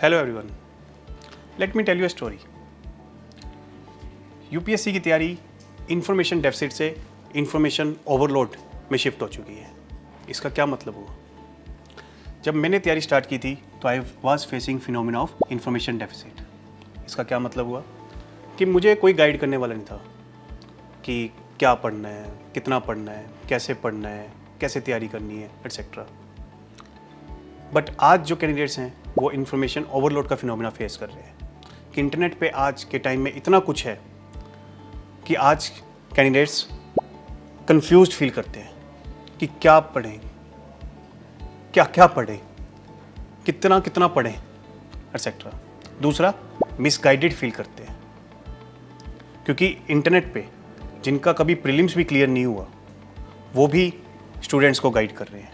Hello everyone, let me tell you a story. UPSC की तैयारी information deficit से information overload में shift हो चुकी है। इसका क्या मतलब हुआ? जब मैंने तैयारी स्टार्ट की थी तो I was facing phenomena of information deficit. इसका क्या मतलब हुआ कि मुझे कोई गाइड करने वाला नहीं था कि क्या पढ़ना है, कितना पढ़ना है, कैसे पढ़ना है, कैसे तैयारी करनी है, एटसेट्रा। बट आज जो कैंडिडेट्स हैं वो इन्फॉर्मेशन ओवरलोड का फिनोमिना फेस कर रहे हैं कि इंटरनेट पे आज के टाइम में इतना कुछ है कि आज कैंडिडेट्स कंफ्यूज्ड फील करते हैं कि क्या पढ़ें, क्या क्या पढ़ें, कितना कितना पढ़ें, एटसेट्रा। दूसरा, मिसगाइडेड फील करते हैं क्योंकि इंटरनेट पे जिनका कभी प्रीलिम्स भी क्लियर नहीं हुआ वो भी स्टूडेंट्स को गाइड कर रहे हैं।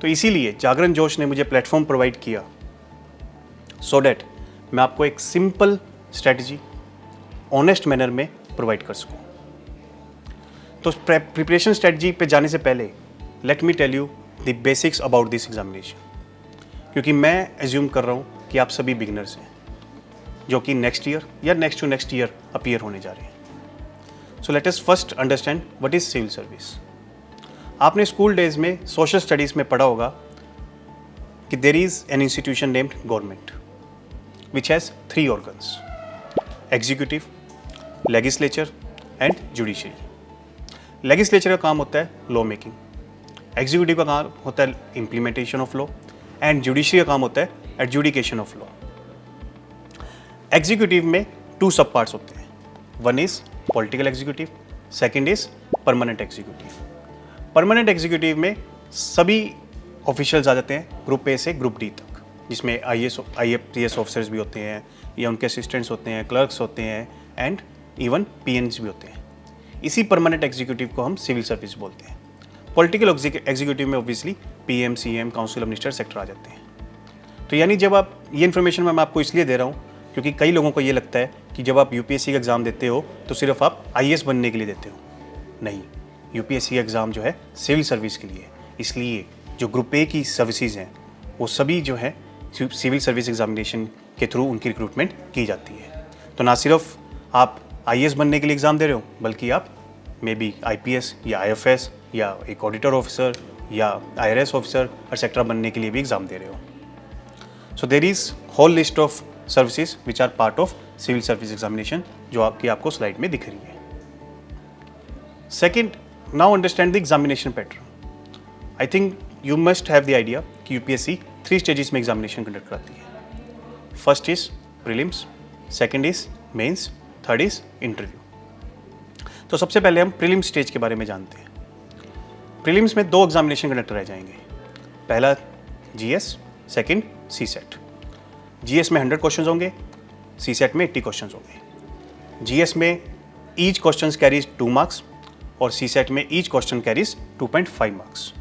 तो इसीलिए जागरण जोश ने मुझे प्लेटफॉर्म प्रोवाइड किया सो डैट मैं आपको एक सिंपल स्ट्रैटेजी ऑनेस्ट मैनर में प्रोवाइड कर सकूं। तो प्रिपरेशन स्ट्रैटेजी पे जाने से पहले let me tell you the basics about this examination, क्योंकि मैं एज्यूम कर रहा हूं कि आप सभी बिगिनर्स हैं जो कि नेक्स्ट ईयर या next to next year appear होने जा रहे हैं। So let us first understand what is civil service. आपने स्कूल डेज में सोशल स्टडीज़ में पढ़ा होगा कि there is an institution named government which has 3 organs: executive, legislature and judiciary. Legislature का काम होता है लॉ मेकिंग, एग्जीक्यूटिव का काम होता है implementation of law and judiciary का काम होता है एडजुडिकेशन ऑफ लॉ। एग्जीक्यूटिव में 2 सब पार्ट्स होते हैं। One is political executive, second is permanent executive. Permanent executive में सभी ऑफिशियल्स आ जाते हैं ग्रुप ए से ग्रुप डी तक, जिसमें IAS ऑफिसर्स भी होते हैं या उनके असिस्टेंट्स होते हैं, क्लर्क्स होते हैं एंड इवन PNs भी होते हैं। इसी परमानेंट एग्जीक्यूटिव को हम सिविल सर्विस बोलते हैं। पॉलिटिकल एग्जीक्यूटिव में obviously PM, CM, council of minister, sector आ जाते हैं। तो यानी जब आप ये इन्फॉर्मेशन मैं आपको इसलिए दे रहा हूँ क्योंकि कई लोगों को ये लगता है कि जब आप UPSC का एग्ज़ाम देते हो तो सिर्फ आप IAS बनने के लिए देते हो। नहीं, UPSC एग्ज़ाम जो है सिविल सर्विस के लिए, इसलिए जो ग्रुप ए की सर्विसेज हैं वो सभी जो है सिविल सर्विस एग्जामिनेशन के थ्रू उनकी रिक्रूटमेंट की जाती है। तो ना सिर्फ आप IAS बनने के लिए एग्ज़ाम दे रहे हो बल्कि आप मे बी IPS या IFS या एक ऑडिटर ऑफिसर या IRS ऑफिसर एक्सेट्रा बनने के लिए भी एग्ज़ाम दे रहे हो। So there is whole list of services which are part of civil service examination जो आपको स्लाइड में दिख रही है। Second, now understand the examination pattern. I think you must have the idea कि UPSC 3 stages में examination conduct कराती है। First is prelims, second is mains, third is interview। तो सबसे पहले हम प्रीलिम्स स्टेज के बारे में जानते हैं। प्रीलिम्स में 2 एग्जामिनेशन कंडक्ट कराए जाएंगे। पहला GS, सेकेंड CSET। GS में 100 क्वेश्चन होंगे, CSET में 80 क्वेश्चन होंगे। GS में ईच क्वेश्चन कैरीज 2 मार्क्स और CSET में ईच क्वेश्चन कैरीज 2.5 मार्क्स।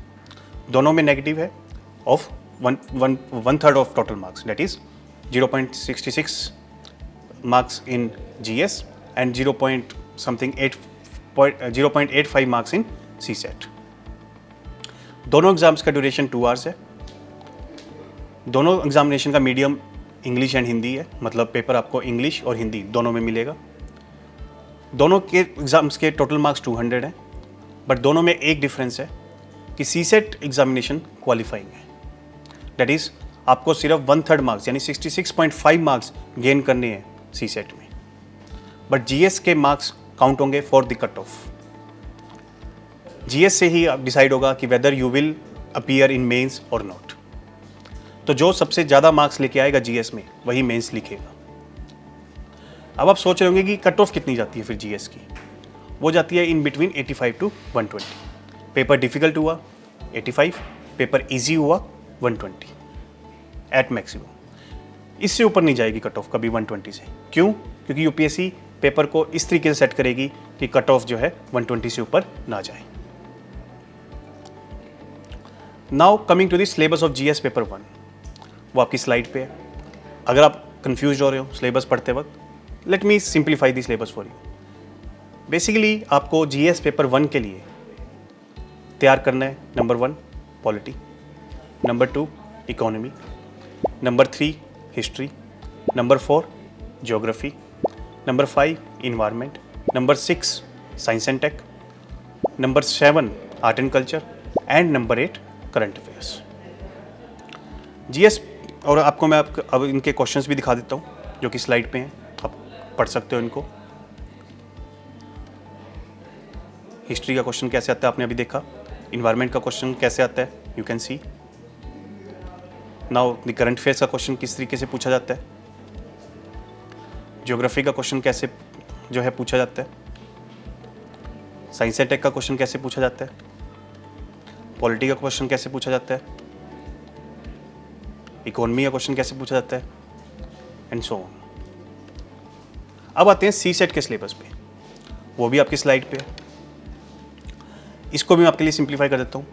दोनों में नेगेटिव है of 1/3 of total marks, that is 0.66 marks in GS and 0.85 marks in CSET। दोनों एग्जाम्स का ड्यूरेशन 2 आवर्स है। दोनों एग्जामिनेशन का मीडियम इंग्लिश एंड हिंदी है, मतलब पेपर आपको इंग्लिश और हिंदी दोनों में मिलेगा। दोनों के एग्ज़ाम्स के टोटल मार्क्स 200 हैं, बट दोनों में एक डिफरेंस है कि CSET एग्जामिनेशन क्वालिफाइंग है, दैट इज़ आपको सिर्फ 1/3 मार्क्स यानी 66.5 मार्क्स गेन करने हैं CSET में, बट GS के मार्क्स काउंट होंगे for the cut off. GS से ही आप डिसाइड होगा कि whether you will appear in mains और नॉट। तो जो सबसे ज़्यादा मार्क्स लेके आएगा GS में वही मेंस लिखेगा। अब आप सोच रहे होंगे कि कट ऑफ कितनी जाती है फिर GS की। वो जाती है in between 85 to 120। Paper difficult हुआ 85, पेपर इजी हुआ 120 एट मैक्सिमम। इससे ऊपर नहीं जाएगी कट ऑफ कभी 120 से। क्यों? क्योंकि UPSC पेपर को इस तरीके से सेट करेगी कि कट ऑफ जो है 120 से ऊपर ना जाए। Now coming to the syllabus of GS paper 1, वो आपकी स्लाइड पे है। अगर आप कंफ्यूज हो रहे हो सिलेबस पढ़ते वक्त, let me simplify the syllabus for you. Basically आपको GS पेपर 1 के लिए तैयार करना है number 1 polity, number 2 economy, number 3 history, number 4 geography, number 5 environment, number 6 science and tech, number 7 art and culture and number 8 current affairs. GS, और आपको मैं अब इनके क्वेश्चंस भी दिखा देता हूँ जो कि स्लाइड पे हैं, आप पढ़ सकते हो इनको। हिस्ट्री का क्वेश्चन कैसे आता है आपने अभी देखा, इन्वायरमेंट का क्वेश्चन कैसे आता है, you can C. Now the current affairs का क्वेश्चन किस तरीके से पूछा जाता है, ज्योग्राफी का क्वेश्चन कैसे जो है पूछा जाता है, साइंस एंड टेक का क्वेश्चन कैसे पूछा जाता है, पॉलिटी का क्वेश्चन कैसे पूछा जाता है, इकोनॉमी का क्वेश्चन कैसे पूछा जाता है, एंड सो ऑन। अब आते हैं सी सेट के सिलेबस पे, वो भी आपकी स्लाइड पे है। इसको भी मैं आपके लिए सिंप्लीफाई कर देता हूँ।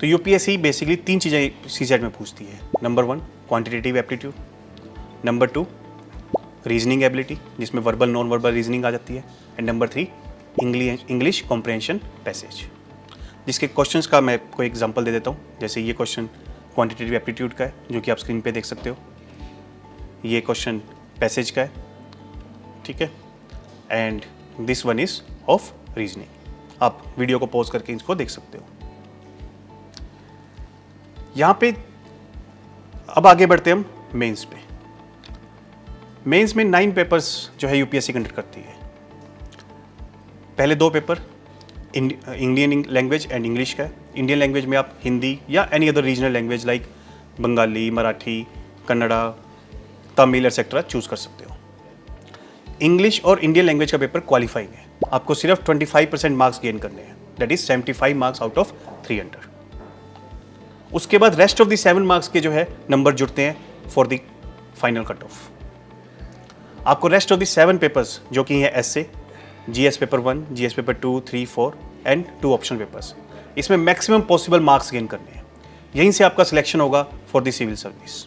तो यूपीएससी बेसिकली 3 चीज़ें सी सेट में पूछती है। Number 1 quantitative aptitude, number 2 reasoning ability जिसमें वर्बल नॉन वर्बल रीजनिंग आ जाती है, and number 3 English comprehension passage, जिसके क्वेश्चंस का मैं कोई एग्जांपल दे देता हूँ। जैसे ये क्वेश्चन क्वांटिटेटिव एप्टीट्यूड का है जो कि आप स्क्रीन पे देख सकते हो, ये क्वेश्चन पैसेज का है, ठीक है, and this one is of reasoning. आप वीडियो को पॉज करके इसको देख सकते हो। यहाँ पे अब आगे बढ़ते हम मेंस पे। मेंस में 9 पेपर्स जो है यूपीएससी कंडक्ट करती है। पहले 2 paper Indian language and English का है। इंडियन लैंग्वेज में आप हिंदी या any other regional language like Bengali, Marathi, Kannada, Tamil etcetera choose कर सकते हो। इंग्लिश और इंडियन लैंग्वेज का पेपर क्वालिफाइंग है, आपको सिर्फ 25% मार्क्स गेन करने हैं, that is 75 marks out of 300। उसके बाद रेस्ट ऑफ द 7 मार्क्स के जो है नंबर जुड़ते हैं for the final cut off. आपको रेस्ट ऑफ द 7 पेपर्स जो कि है SA, GS paper 1, GS paper 2, 3, 4 and 2 option papers, इसमें मैक्सिमम पॉसिबल मार्क्स गेन करने हैं। यहीं से आपका सिलेक्शन होगा फॉर द सिविल सर्विस।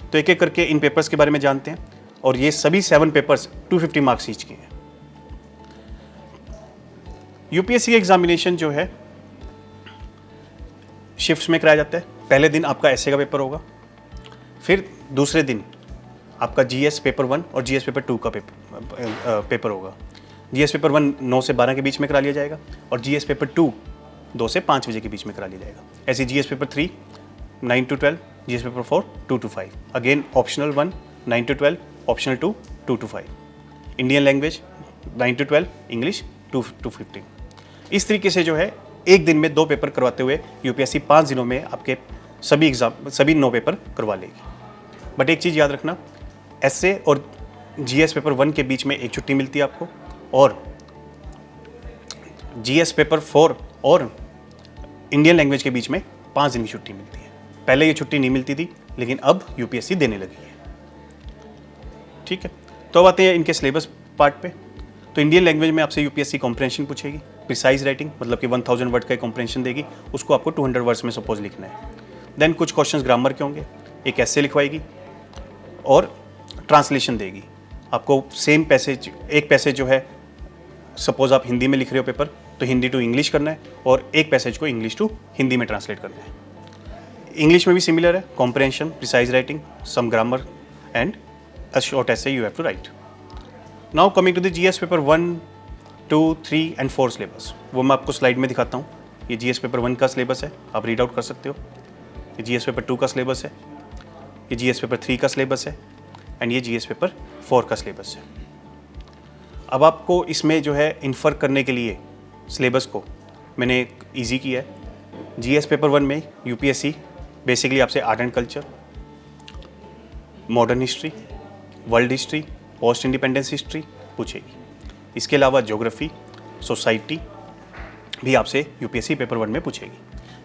तो एक एक करके इन पेपर्स के बारे में जानते हैं, और ये सभी 7 पेपर्स 250 मार्क्स ईच के हैं। यूपीएससी एग्जामिनेशन जो है शिफ्ट्स में कराया जाता है। पहले दिन आपका एसए का पेपर होगा, फिर दूसरे दिन आपका जीएस पेपर 1 और जीएस पेपर 2 का पेपर होगा। जीएस पेपर 1 9 से 12 के बीच में करा लिया जाएगा, और जीएस पेपर 2 2 से 5 बजे के बीच में करा लिया जाएगा। ऐसे GS paper 3 9 to 12, GS paper 4 2 to 5, again optional 1 9 to 12, optional 2 2 to 5, Indian language 9 to 12, English 2 to 15। इस तरीके से जो है एक दिन में 2 पेपर करवाते हुए यूपीएससी 5 दिनों में आपके सभी 9 पेपर करवा लेगी। बट एक चीज़ याद रखना, एसए और जीएस पेपर 1 के बीच में एक छुट्टी मिलती है आपको, और जीएस पेपर 4 और इंडियन लैंग्वेज के बीच में 5 दिन की छुट्टी मिलती है। पहले ये छुट्टी नहीं मिलती थी, लेकिन अब यूपीएससी देने लगी है, ठीक है। तो अब आते हैं इनके सिलेबस पार्ट पे। तो इंडियन लैंग्वेज में आपसे यूपीएससी कॉम्प्रहेंशन पूछेगी, प्रिसाइज राइटिंग मतलब कि 1000 वर्ड का कॉम्प्रहेंशन देगी, उसको आपको 200 वर्ड्स में सपोज लिखना है। देन कुछ क्वेश्चंस ग्रामर के होंगे, एक ऐसे लिखवाएगी और ट्रांसलेशन देगी आपको। सेम पैसेज, एक पैसेज जो है सपोज आप हिंदी में लिख रहे हो पेपर, तो हिंदी टू इंग्लिश करना है, और एक पैसेज को इंग्लिश टू हिंदी में ट्रांसलेट करना है। इंग्लिश में भी सिमिलर है, comprehension, precise writing, some grammar and a short essay you have to write. Now coming to the GS paper 1, 2, 3 and 4 syllabus, वो मैं आपको स्लाइड में दिखाता हूँ। ये जीएस पेपर 1 का सिलेबस है, आप रीड आउट कर सकते हो। ये जीएस पेपर 2 का सिलेबस है, ये जीएस पेपर 3 का सिलेबस है, एंड ये जीएस पेपर 4 का सिलेबस है। अब आपको इसमें जो है इन्फर करने के लिए सिलेबस को मैंने ईजी किया है। जीएस पेपर 1 में यूपीएससी बेसिकली आपसे art and culture, modern history, world history, post independence history पूछेगी। इसके अलावा ज्योग्राफी, सोसाइटी भी आपसे यूपीएससी पेपर 1 में पूछेगी।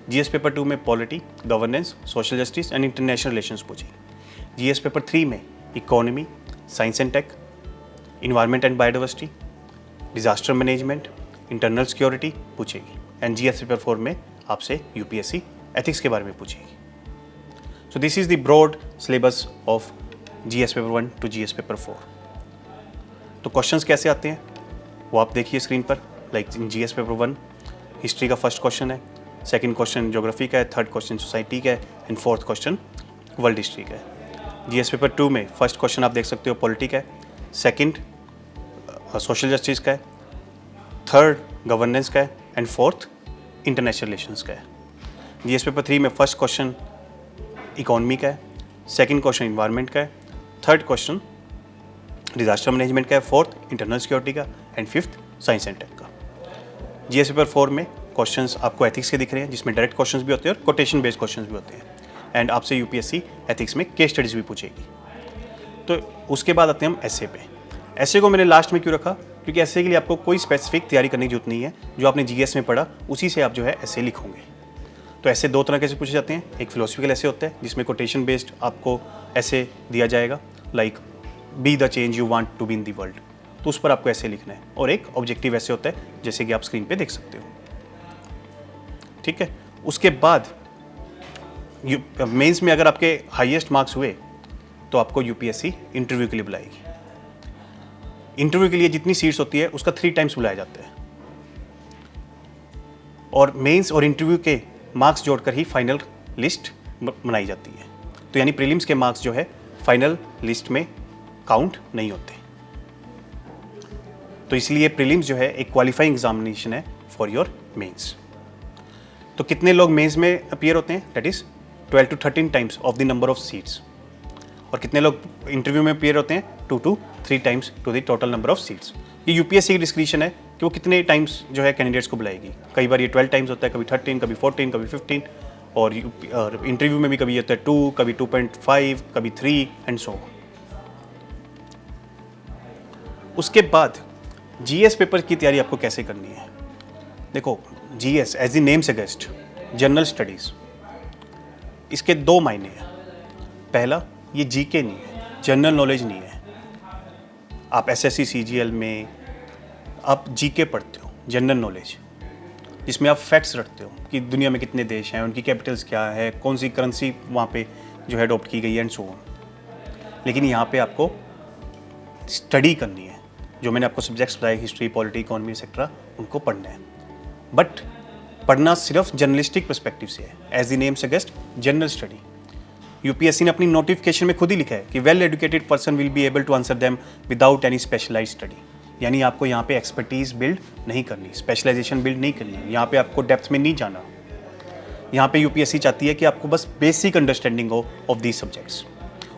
जीएस पेपर 2 में polity, governance, social justice and international relations पूछेगी। जीएस पेपर 3 में economy, science and tech, environment and biodiversity, disaster management, internal security पूछेगी। एंड जीएस पेपर 4 में आपसे यूपीएससी एथिक्स के बारे में पूछेगी। So this is the broad syllabus of GS paper 1 to GS paper 4। तो क्वेश्चंस कैसे आते हैं वो आप देखिए स्क्रीन पर। Like in GS paper 1 history का फर्स्ट क्वेश्चन है, सेकंड क्वेश्चन ज्योग्राफी का है, थर्ड क्वेश्चन सोसाइटी का है, and fourth question world history का है। जीएस पेपर 2 में फर्स्ट क्वेश्चन आप देख सकते हो पॉलिटी का है, सेकंड सोशल जस्टिस का है, थर्ड गवर्नेंस का है एंड फोर्थ इंटरनेशनल रिलेशंस का है। जीएस पेपर 3 में फर्स्ट क्वेश्चन इकोनॉमी का है, सेकंड क्वेश्चन इन्वायरमेंट का है, थर्ड क्वेश्चन डिजास्टर मैनेजमेंट का है, फोर्थ इंटरनल सिक्योरिटी का and fifth science and tech का। जीएस पेपर 4 में क्वेश्चंस आपको एथिक्स के दिख रहे हैं, जिसमें डायरेक्ट क्वेश्चंस भी होते हैं और कोटेशन बेस्ड क्वेश्चंस भी होते हैं, एंड आपसे यूपीएससी एथिक्स में केस स्टडीज भी पूछेगी। तो उसके बाद आते हैं हम एसए पे। एसए को मैंने लास्ट में क्यों रखा, क्योंकि एसए के लिए आपको कोई स्पेसिफिक तैयारी करने की जरूरत नहीं है, जो आपने जीएस में पढ़ा उसी से आप जो है एसए लिखोगे। तो ऐसे दो तरह के से पूछे जाते हैं, एक फिलोसफिकल ऐसे होता है जिसमें कोटेशन बेस्ड आपको ऐसे दिया जाएगा, like be the change you want to be in the world, तो उस पर आपको ऐसे लिखना है, और एक ऑब्जेक्टिव ऐसे होता है जैसे कि आप स्क्रीन पे देख सकते हो। ठीक है, उसके बाद मेंस में अगर आपके हाईएस्ट मार्क्स हुए तो आपको यूपीएससी इंटरव्यू के लिए बुलाएगी। इंटरव्यू के लिए जितनी सीट्स होती है उसका 3 टाइम्स बुलाया जाता है, और मेंस और इंटरव्यू के मार्क्स जोड़कर ही फाइनल लिस्ट बनाई जाती है। तो यानी प्रीलिम्स के मार्क्स जो है फाइनल लिस्ट में काउंट नहीं होते। तो इसलिए प्रीलिम्स जो है एक क्वालिफाइंग एग्जामिनेशन है फॉर योर मेंस। तो कितने लोग मेंस में अपीयर होते हैं, that is 12 to 13 times of the number of seats, और कितने लोग इंटरव्यू में अपीयर होते हैं 2 to 3 times to the total number of seats. ये यूपीएससी की डिस्क्रिप्शन है कि वो कितने टाइम्स जो है कैंडिडेट्स को बुलाएगी। कई बार ये 12 टाइम्स होता है, कभी 13, कभी 14, कभी 15, और इंटरव्यू में भी कभी होता है 2, कभी 2.5, कभी 3 एंड सो। उसके बाद जीएस पेपर की तैयारी आपको कैसे करनी है। देखो, GS as the name suggest, general studies, इसके 2 मायने हैं। पहला, ये जीके नहीं है, जनरल नॉलेज नहीं है। आप एसएससी सीजीएल में आप जीके पढ़ते हो, जनरल नॉलेज, जिसमें आप फैक्ट्स रखते हो कि दुनिया में कितने देश हैं, उनकी कैपिटल्स क्या है, कौन सी करेंसी वहाँ पे जो है अडॉप्ट की गई है एंड सो ऑन। लेकिन यहाँ पे आपको स्टडी करनी है, जो मैंने आपको सब्जेक्ट्स बताए, हिस्ट्री, पॉलिटी, इकोनॉमी एक्सेट्रा, उनको पढ़ना है। बट पढ़ना सिर्फ जर्नलिस्टिक पर्सपेक्टिव से है, as the name suggest, general study. UPSC ने अपनी नोटिफिकेशन में खुद ही लिखा है कि well educated person will be able to answer them without any specialised study. यानी आपको यहाँ पे एक्सपर्टीज बिल्ड नहीं करनी, स्पेशलाइजेशन बिल्ड नहीं करनी, यहाँ पे आपको डेप्थ में नहीं जाना। यहाँ पे यूपीएससी चाहती है कि आपको बस बेसिक अंडरस्टैंडिंग हो ऑफ दीज सब्जेक्ट्स,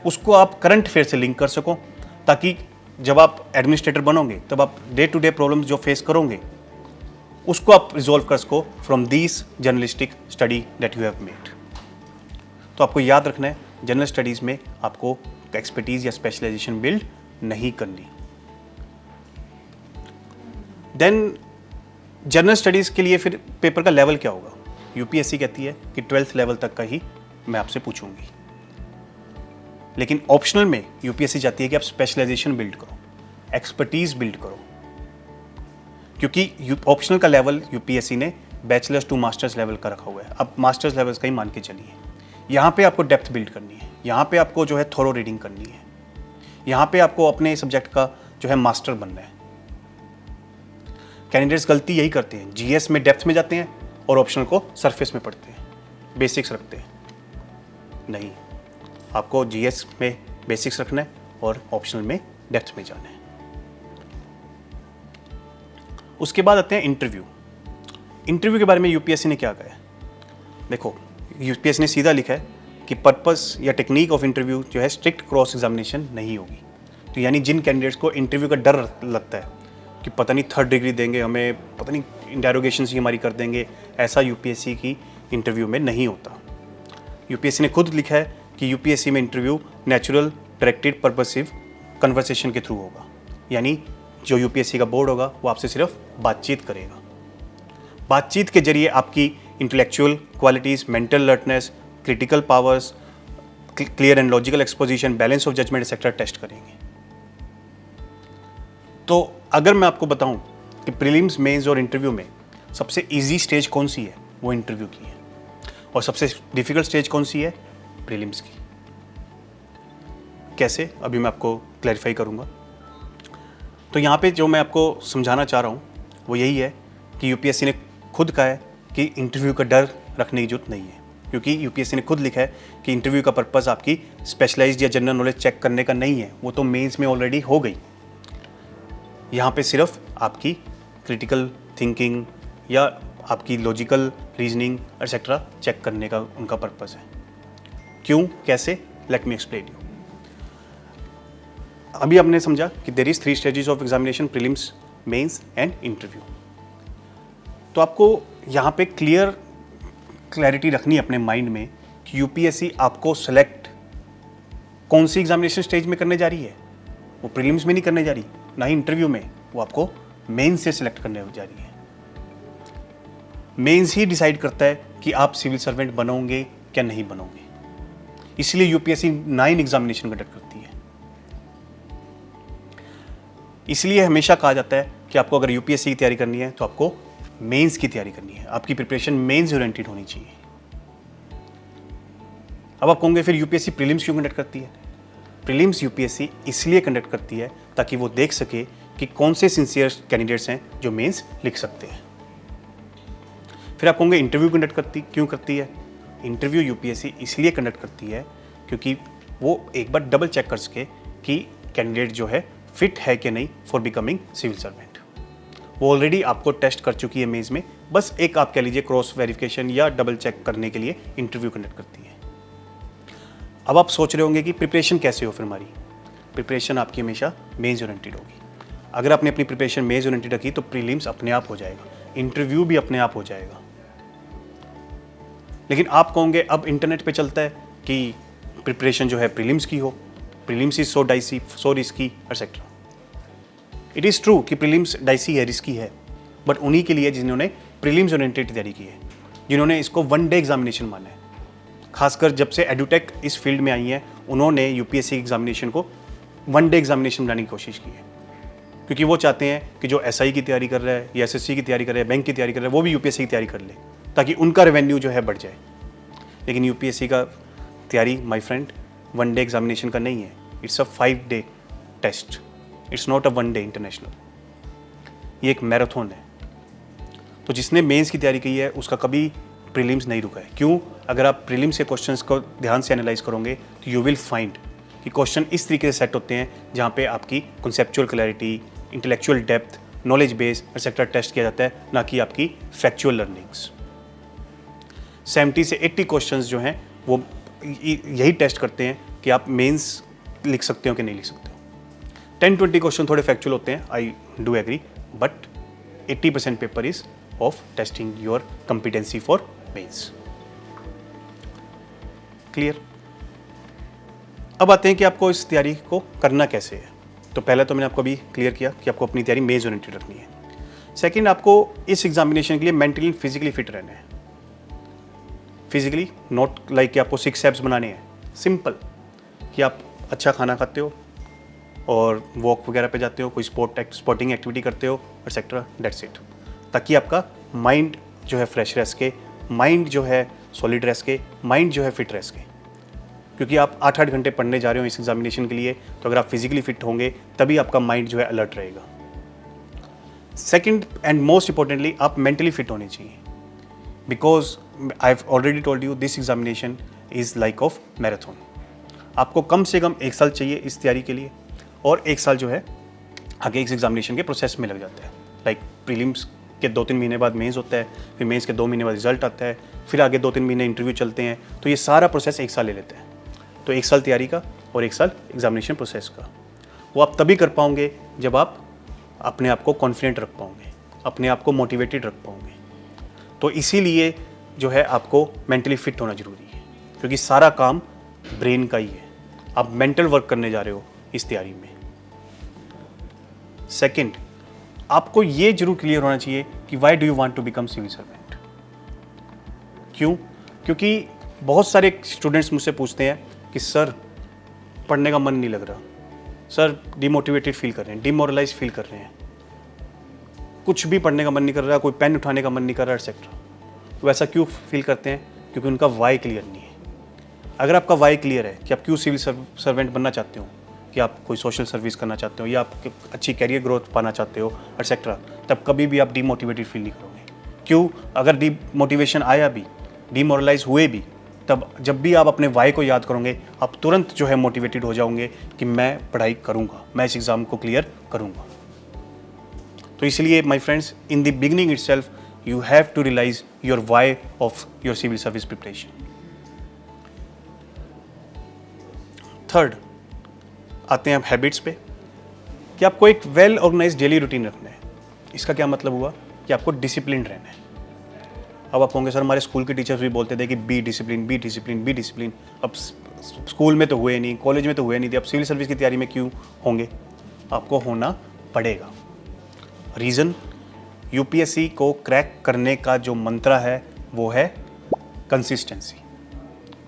उसको आप करंट अफेयर से लिंक कर सको, ताकि जब आप एडमिनिस्ट्रेटर बनोगे तब आप डे टू डे प्रॉब्लम्स जो फेस करोगे उसको आप रिजॉल्व कर सको from this journalistic study that you have made. तो आपको याद रखना है, जनरल स्टडीज़ में आपको एक्सपर्टीज़ या स्पेशलाइजेशन बिल्ड नहीं करनी। देन जनरल स्टडीज़ के लिए फिर पेपर का लेवल क्या होगा। यूपीएससी कहती है कि 12th लेवल तक का ही मैं आपसे पूछूंगी, लेकिन ऑप्शनल में यूपीएससी चाहती है कि आप स्पेशलाइजेशन बिल्ड करो, एक्सपर्टीज़ बिल्ड करो, क्योंकि ऑप्शनल का लेवल यूपीएससी ने बैचलर्स टू मास्टर्स लेवल का रखा हुआ है। अब मास्टर्स लेवल्स का ही मान के चलिए। यहाँ पे आपको डेप्थ बिल्ड करनी है, यहाँ पे आपको जो है थोरो रीडिंग करनी है, यहाँ पे आपको अपने सब्जेक्ट का जो है मास्टर बनना है। कैंडिडेट्स गलती यही करते हैं, जीएस में डेप्थ में जाते हैं और ऑप्शनल को सरफेस में पढ़ते हैं, बेसिक्स रखते हैं। नहीं, आपको जीएस में बेसिक्स रखना है और ऑप्शनल में डेप्थ में जाना है। उसके बाद आते हैं इंटरव्यू। इंटरव्यू के बारे में यूपीएससी ने क्या कहा है। देखो, यूपीएससी ने सीधा लिखा है कि पर्पस या टेक्निक ऑफ इंटरव्यू जो है स्ट्रिक्ट क्रॉस एग्जामिनेशन नहीं होगी। तो यानी जिन कैंडिडेट्स को इंटरव्यू का डर लगता है कि पता नहीं 3rd डिग्री देंगे हमें, पता नहीं इंटेरोगेशन ही हमारी कर देंगे, ऐसा यूपीएससी की इंटरव्यू में नहीं होता। यूपीएससी ने खुद लिखा है कि यूपीएससी में interview natural, directed, purposive conversation के थ्रू होगा। यानी जो यूपीएससी का बोर्ड होगा वो आपसे सिर्फ बातचीत करेगा। बातचीत के जरिए आपकी intellectual qualities, mental alertness, critical powers, clear and logical exposition, balance of judgement etcetera test करेंगे। तो अगर मैं आपको बताऊं कि प्रीलिम्स, मेंस और इंटरव्यू में सबसे इजी स्टेज कौन सी है, वो इंटरव्यू की है, और सबसे डिफिकल्ट स्टेज कौन सी है, प्रीलिम्स की। कैसे, अभी मैं आपको क्लैरिफाई करूंगा। तो यहाँ पे जो मैं आपको समझाना चाह रहा हूँ वो यही है कि यूपीएससी ने खुद कहा है कि इंटरव्यू का डर रखने की जरूरत नहीं है। क्योंकि यूपीएससी ने खुद लिखा है कि इंटरव्यू का पर्पस आपकी स्पेशलाइज्ड या जनरल नॉलेज चेक करने का नहीं है, वो तो मेंस में ऑलरेडी हो गई। यहाँ पे सिर्फ आपकी क्रिटिकल थिंकिंग या आपकी लॉजिकल रीजनिंग एक्सेट्रा चेक करने का उनका पर्पस है। क्यों, कैसे, लेट मी एक्सप्लेन यू। अभी आपने समझा कि there is 3 stages of examination, prelims, mains and interview. तो आपको यहाँ पे क्लैरिटी रखनी है अपने माइंड में कि यूपीएससी आपको सेलेक्ट कौन सी एग्जामिनेशन स्टेज में करने जा रही है। वो प्रीलिम्स में नहीं करने जा रही, ना ही इंटरव्यू में, वो आपको मेंस से सिलेक्ट करने जा रही है। मेंस ही डिसाइड करता है कि आप सिविल सर्वेंट बनोगे क्या नहीं बनोगे। इसलिए यूपीएससी 9 एग्जामिनेशन कंडक्ट करती है। इसलिए हमेशा कहा जाता है कि आपको अगर यूपीएससी की तैयारी करनी है तो आपको मेंस की तैयारी करनी है, आपकी प्रिपरेशन मेंस ओरिएंटेड होनी चाहिए। अब आप कहोगे फिर यूपीएससी प्रीलिम्स क्यों कंडक्ट करती है? प्रीलिम्स यूपीएससी इसलिए कंडक्ट करती है ताकि वो देख सके कि कौन से सिंसियर कैंडिडेट्स हैं जो मेंस लिख सकते हैं। फिर आप कहोगे इंटरव्यू कंडक्ट क्यों करती है? इंटरव्यू यूपीएससी इसलिए कंडक्ट करती है क्योंकि वो एक बार डबल चेक कर सके कि कैंडिडेट जो है फिट है कि नहीं फॉर बिकमिंग सिविल सर्वेंट। वो ऑलरेडी आपको टेस्ट कर चुकी है मेंस में, बस एक आप कह लीजिए क्रॉस वेरिफिकेशन या डबल चेक करने के लिए इंटरव्यू कंडक्ट करती है। अब आप सोच रहे होंगे कि प्रिपरेशन कैसे हो फिर हमारी? प्रिपरेशन आपकी हमेशा मेंस ओरिएंटेड होगी। अगर आपने अपनी प्रिपरेशन मेंस ओरिएंटेड रखी तो प्रीलिम्स अपने आप हो जाएगा, इंटरव्यू भी अपने आप हो जाएगा। लेकिन आप कहोगे अब इंटरनेट पे चलता है कि प्रिपरेशन जो है प्रीलिम्स की हो, prelims is so dicey, so risky etcetera. It is true कि प्रीलिम्स डाइसी है, रिस्की है, बट उन्हीं के लिए जिन्होंने प्रीलिम्स ओरिएंटेड तैयारी की है, जिन्होंने इसको 1 डे एग्जामिनेशन माना है। खासकर जब से एडुटेक इस फील्ड में आई है, उन्होंने यूपीएससी एग्जामिनेशन को 1 डे एग्जामिनेशन बनाने की कोशिश की है, क्योंकि वो चाहते हैं कि जो एसआई की तैयारी कर रहा है या एसएससी की तैयारी कर रहा है, बैंक की तैयारी कर रहा है, वो भी यूपीएससी की तैयारी कर ले ताकि उनका रेवेन्यू जो है बढ़ जाए। लेकिन यूपीएससी का तैयारी माय फ्रेंड 1 डे एग्जामिनेशन का नहीं है, it's a 5 day test, it's not a 1 day international. ये एक मैराथन है। तो जिसने मेंस की तैयारी की है उसका कभी प्रीलिम्स नहीं रुका है। क्यों? अगर आप प्रीलिम्स के क्वेश्चंस को ध्यान से एनालाइज करोगे तो यू विल फाइंड कि क्वेश्चन इस तरीके से सेट होते हैं जहाँ पे आपकी conceptual clarity, intellectual depth, knowledge base etcetera test किया जाता है, ना कि आपकी फैक्चुअल लर्निंग्स। 70 से 80 क्वेश्चंस जो हैं वो यही टेस्ट करते हैं कि आप मेंस लिख सकते हो कि नहीं लिख सकते हो। 10-20 क्वेश्चन थोड़े फैक्चुअल होते हैं, I do agree, but 80% paper is of testing your competency for mains. Clear? अब आते हैं कि आपको इस तैयारी को करना कैसे है। तो पहले तो मैंने आपको अभी क्लियर किया कि आपको अपनी तैयारी मेंस ओरिएंटेड रखनी है। सेकंड, आपको इस एग्जामिनेशन के लिए मेंटली फिजिकली फिट रहना है। फिजिकली नॉट लाइक कि आपको 6 एब्स बनाने हैं, सिंपल कि आप अच्छा खाना खाते हो और वॉक वगैरह पे जाते हो, कोई स्पोर्टिंग एक्टिविटी करते हो एक्सेट्रा, दैट्स इट। ताकि आपका माइंड जो है फ्रेश रह सके, माइंड जो है सॉलिड रह सके, माइंड जो है फिट रह सके। क्योंकि आप 8-8 घंटे पढ़ने जा रहे हो इस एग्जामिनेशन के लिए, तो अगर आप फिजिकली फिट होंगे तभी आपका माइंड जो है अलर्ट रहेगा। सेकंड एंड मोस्ट इंपॉर्टेंटली, आप मेंटली फिट होने चाहिए, because I have already told you this examination is like of marathon. आपको कम से कम 1 साल चाहिए इस तैयारी के लिए, और 1 साल जो है आगे इस एग्जामिनेशन के प्रोसेस में लग जाता है। लाइक प्रीलिम्स के 2-3 महीने बाद मेंस होता है, फिर मेंस के 2 महीने बाद रिजल्ट आता है, फिर आगे 2-3 महीने इंटरव्यू चलते हैं, तो ये सारा प्रोसेस 1 साल ले लेता है। तो 1 साल तैयारी का और 1 साल एग्जामिनेशन प्रोसेस का, वो आप तभी कर पाओगे जब आप अपने आप को कॉन्फिडेंट रख पाओगे, अपने आप को मोटिवेटेड रख पाओगे। तो इसीलिए जो है आपको मेंटली फिट होना जरूरी है, क्योंकि सारा काम ब्रेन का ही है। आप मेंटल वर्क करने जा रहे हो इस तैयारी में। सेकंड, आपको ये जरूर क्लियर होना चाहिए कि why do you want to become civil servant. क्यों? क्योंकि बहुत सारे स्टूडेंट्स मुझसे पूछते हैं कि सर पढ़ने का मन नहीं लग रहा, सर डिमोटिवेटेड फील कर रहे हैं, डिमोरलाइज फील कर रहे हैं, कुछ भी पढ़ने का मन नहीं कर रहा, कोई पेन उठाने का मन नहीं कर रहा एक्सेट्रा। तो ऐसा क्यों फील करते हैं? क्योंकि उनका वाई क्लियर नहीं है। अगर आपका वाई क्लियर है कि आप क्यों सिविल सर्वेंट बनना चाहते हो, कि आप कोई सोशल सर्विस करना चाहते हो या आप अच्छी कैरियर ग्रोथ पाना चाहते हो एक्सेट्रा, तब कभी भी आप डिमोटिवेटेड फील नहीं करोगे। क्यों? अगर डिमोटिवेशन आया भी, डिमोरलाइज हुए भी, तब जब भी आप अपने वाई को याद करोगे आप तुरंत जो है मोटिवेटेड हो जाओगे कि मैं पढ़ाई करूँगा, मैं इस एग्ज़ाम को क्लियर करूँगा। तो इसलिए my friends, in the beginning itself you have to realise your why of your civil service preparation. Third आते हैं आप हैबिट्स पे, कि आपको एक वेल ऑर्गेनाइज डेली रूटीन रखना है। इसका क्या मतलब हुआ कि आपको डिसिप्लिन रहना है। अब आप होंगे सर हमारे स्कूल के टीचर्स भी बोलते थे कि be discipline, be discipline, be discipline. अब स्कूल में तो हुए नहीं, कॉलेज में तो हुए नहीं थे, अब सिविल सर्विस की तैयारी में क्यों होंगे? आपको होना पड़ेगा। रीज़न, यूपीएससी को क्रैक करने का जो मंत्र है वो है कंसिस्टेंसी।